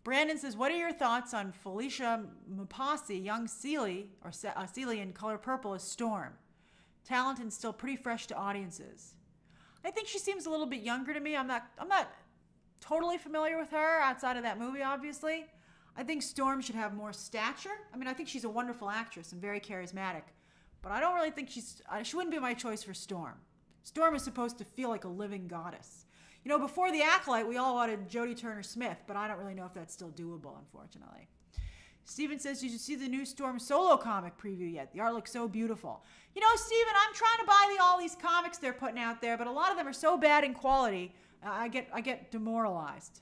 Brandon says, what are your thoughts on Felicia Mapasi, young Celie, or Celie in Color Purple as Storm? Talent and still pretty fresh to audiences. I think she seems a little bit younger to me. I'm not totally familiar with her outside of that movie, obviously. I think Storm should have more stature. I mean, I think she's a wonderful actress and very charismatic, but I don't really think she wouldn't be my choice for Storm. Storm is supposed to feel like a living goddess. Before The Acolyte, we all wanted Jodie Turner-Smith, but I don't really know if that's still doable, unfortunately. Steven says, did you see the new Storm solo comic preview yet? The art looks so beautiful. Steven, I'm trying to buy all these comics they're putting out there, but a lot of them are so bad in quality, I get demoralized.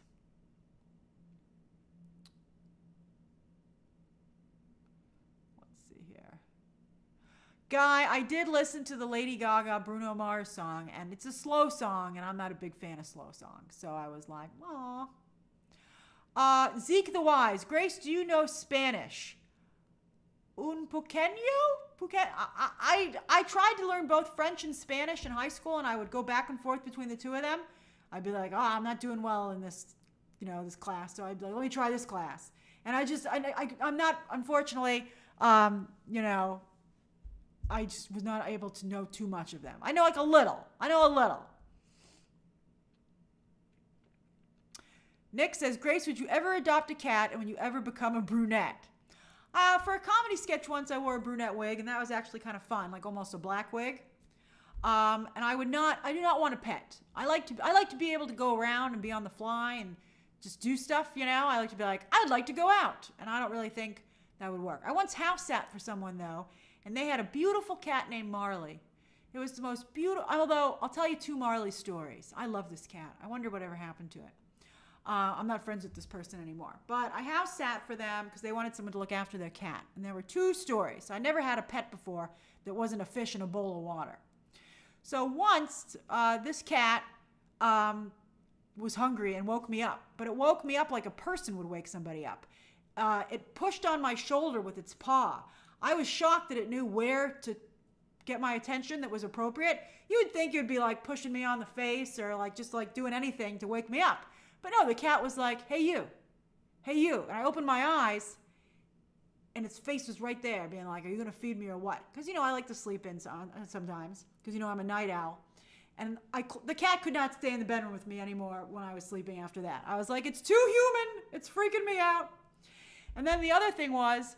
Guy, I did listen to the Lady Gaga Bruno Mars song, and it's a slow song, and I'm not a big fan of slow songs. So I was like, aw. Zeke the Wise. Grace, do you know Spanish? Un pequeño? I tried to learn both French and Spanish in high school, and I would go back and forth between the two of them. I'd be like, I'm not doing well in this, this class. So I'd be like, let me try this class. And I'm not, unfortunately, I just was not able to know too much of them. I know a little. Nick says, Grace, would you ever adopt a cat and would you ever become a brunette? For a comedy sketch once, I wore a brunette wig, and that was actually kind of fun, like almost a black wig. And I do not want a pet. I like to be able to go around and be on the fly and just do stuff, I like to be like, I'd like to go out. And I don't really think that would work. I once house sat for someone, though, and they had a beautiful cat named Marley. It was the most beautiful, although I'll tell you 2 Marley stories. I love this cat. I wonder whatever happened to it. I'm not friends with this person anymore. But I house sat for them because they wanted someone to look after their cat. And there were 2 stories. I never had a pet before that wasn't a fish in a bowl of water. So once, this cat was hungry and woke me up. But it woke me up like a person would wake somebody up. It pushed on my shoulder with its paw. I was shocked that it knew where to get my attention that was appropriate. You would think it would be like pushing me on the face or like just like doing anything to wake me up. But no, the cat was like, hey you. Hey you. And I opened my eyes and its face was right there being like, are you going to feed me or what? Because, I like to sleep in sometimes because, I'm a night owl. And the cat could not stay in the bedroom with me anymore when I was sleeping after that. I was like, it's too human. It's freaking me out. And then the other thing was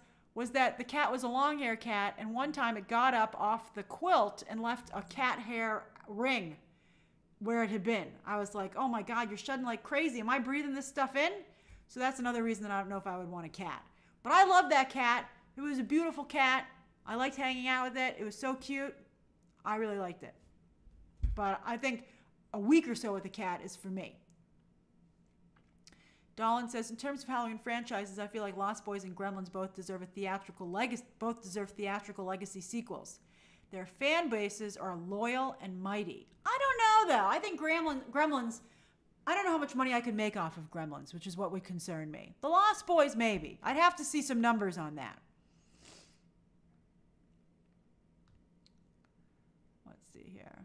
that the cat was a long-hair cat, and one time it got up off the quilt and left a cat hair ring where it had been. I was like, oh my God, you're shedding like crazy. Am I breathing this stuff in? So that's another reason that I don't know if I would want a cat. But I loved that cat. It was a beautiful cat. I liked hanging out with it. It was so cute. I really liked it. But I think a week or so with a cat is for me. Dolan says, in terms of Halloween franchises, I feel like Lost Boys and Gremlins both deserve theatrical legacy sequels. Their fan bases are loyal and mighty. I don't know, though. I think Gremlins, I don't know how much money I could make off of Gremlins, which is what would concern me. The Lost Boys, maybe. I'd have to see some numbers on that. Let's see here.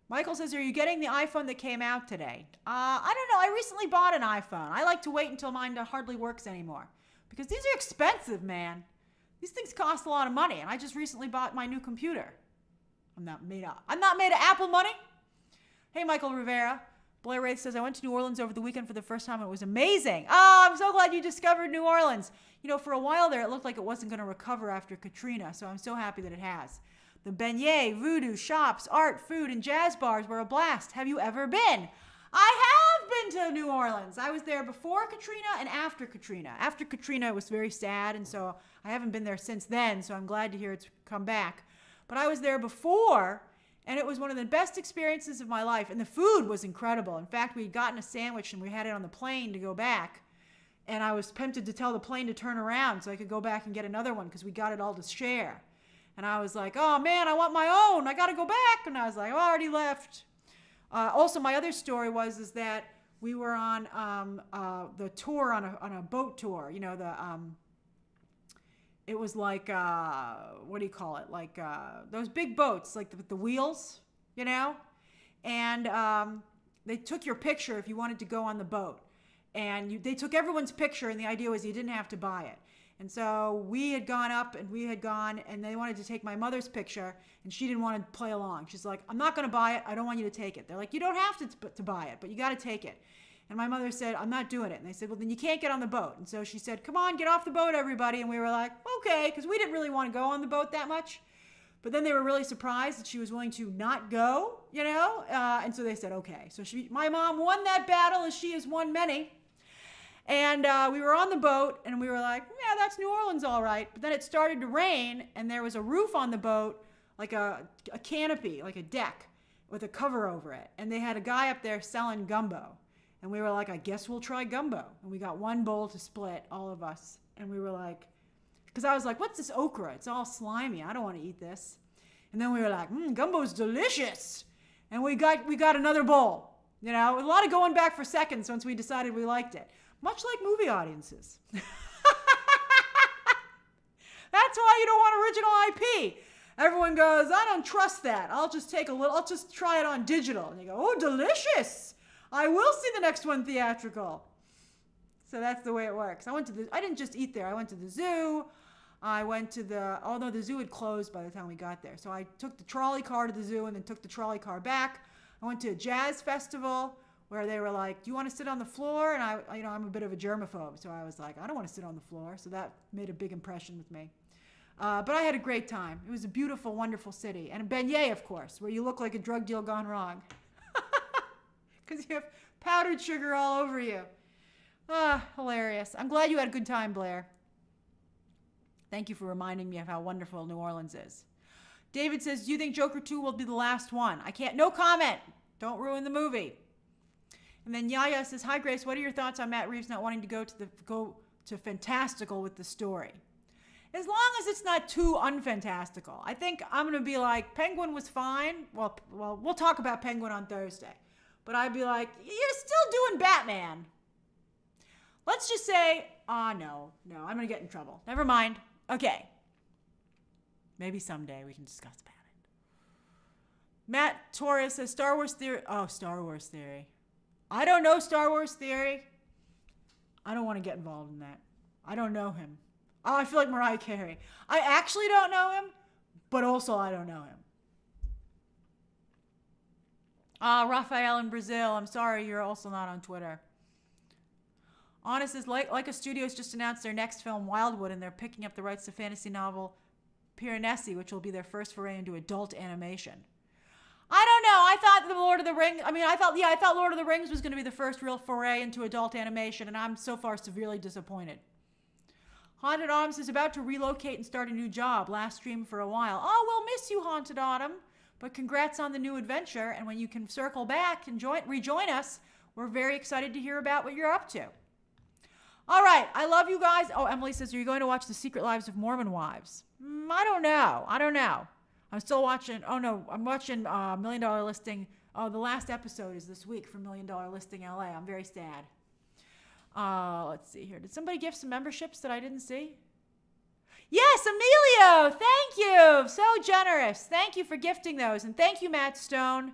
Michael says, are you getting the iPhone that came out today? I don't know. I recently bought an iPhone. I like to wait until mine hardly works anymore. Because these are expensive, man. These things cost a lot of money. And I just recently bought my new computer. I'm not made of Apple money. Hey, Michael Rivera. Blair Wraith says, I went to New Orleans over the weekend for the first time. It was amazing. Oh, I'm so glad you discovered New Orleans. For a while there, it looked like it wasn't going to recover after Katrina. So I'm so happy that it has. The beignet, voodoo, shops, art, food, and jazz bars were a blast. Have you ever been? I have been to New Orleans. I was there before Katrina and after Katrina. After Katrina, it was very sad, and so I haven't been there since then, so I'm glad to hear it's come back. But I was there before, and it was one of the best experiences of my life, and the food was incredible. In fact, we had gotten a sandwich, and we had it on the plane to go back, and I was tempted to tell the plane to turn around so I could go back and get another one because we got it all to share. And I was like, oh, man, I want my own. I got to go back. And I was like, I already left. Also, my other story is that we were on the tour, on a boat tour. It was like, what do you call it? Like those big boats, like with the wheels, And they took your picture if you wanted to go on the boat. And they took everyone's picture, and the idea was you didn't have to buy it. And so we had gone up and they wanted to take my mother's picture, and she didn't want to play along. She's like, I'm not going to buy it. I don't want you to take it. They're like, you don't have to buy it, but you got to take it. And my mother said, I'm not doing it. And they said, well, then you can't get on the boat. And so she said, come on, get off the boat, everybody. And we were like, okay, because we didn't really want to go on the boat that much. But then they were really surprised that she was willing to not go, and so they said, okay. So my mom won that battle, as she has won many. And we were on the boat, and we were like, yeah, that's New Orleans, all right. But then it started to rain, and there was a roof on the boat, like a canopy, like a deck, with a cover over it. And they had a guy up there selling gumbo. And we were like, I guess we'll try gumbo. And we got one bowl to split, all of us. And we were like, because I was like, what's this okra? It's all slimy. I don't want to eat this. And then we were like, gumbo's delicious. And we got another bowl. A lot of going back for seconds once we decided we liked it. Much like movie audiences. That's why you don't want original IP. Everyone goes, I don't trust that. I'll just try it on digital. And you go, oh, delicious. I will see the next one theatrical. So that's the way it works. I didn't just eat there. I went to the zoo. Although the zoo had closed by the time we got there. So I took the trolley car to the zoo and then took the trolley car back. I went to a jazz festival where they were like, do you want to sit on the floor? And I'm a bit of a germaphobe. So I was like, I don't want to sit on the floor. So that made a big impression with me. But I had a great time. It was a beautiful, wonderful city. And a beignet, of course, where you look like a drug deal gone wrong. Because you have powdered sugar all over you. Hilarious. I'm glad you had a good time, Blair. Thank you for reminding me of how wonderful New Orleans is. David says, do you think Joker 2 will be the last one? No comment. Don't ruin the movie. And then Yaya says, hi, Grace. What are your thoughts on Matt Reeves not wanting to go to fantastical with the story? As long as it's not too unfantastical. I think I'm going to be like, Penguin was fine. Well, we'll talk about Penguin on Thursday. but I'd be like, you're still doing Batman. Let's just say, no, I'm going to get in trouble. Never mind. Okay. Maybe someday we can discuss about it. Matt Torres says Star Wars Theory. Oh, Star Wars Theory. I don't know Star Wars Theory. I don't want to get involved in that. I don't know him. Oh, I feel like Mariah Carey. I actually don't know him, but also I don't know him. Raphael in Brazil. I'm sorry, you're also not on Twitter. Honest is like a Studios just announced their next film, Wildwood, and they're picking up the rights to fantasy novel Piranesi, which will be their first foray into adult animation. I don't know. I thought Lord of the Rings was going to be the first real foray into adult animation, and I'm so far severely disappointed. Haunted Autumn is about to relocate and start a new job. Last stream for a while. Oh, we'll miss you, Haunted Autumn. But congrats on the new adventure, and when you can circle back and rejoin us, we're very excited to hear about what you're up to. All right, I love you guys. Oh, Emily says, are you going to watch The Secret Lives of Mormon Wives? I don't know. I'm still watching. Oh, no, I'm watching $1 Million Listing. Oh, the last episode is this week for $1 Million Listing LA. I'm very sad. Let's see here. Did somebody gift some memberships that I didn't see? Yes, Emilio. Thank you. So generous. Thank you for gifting those. And thank you, Matt Stone.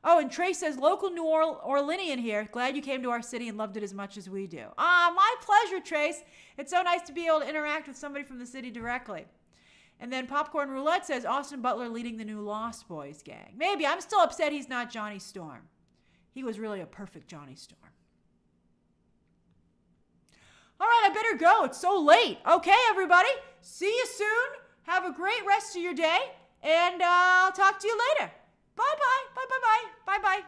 Oh, and Trace says, local New Orleanian here. Glad you came to our city and loved it as much as we do. My pleasure, Trace. It's so nice to be able to interact with somebody from the city directly. And then Popcorn Roulette says, Austin Butler leading the new Lost Boys gang. Maybe. I'm still upset he's not Johnny Storm. He was really a perfect Johnny Storm. All right, I better go. It's so late. Okay, everybody. See you soon. Have a great rest of your day. And I'll talk to you later. Bye-bye. Bye-bye-bye. Bye-bye.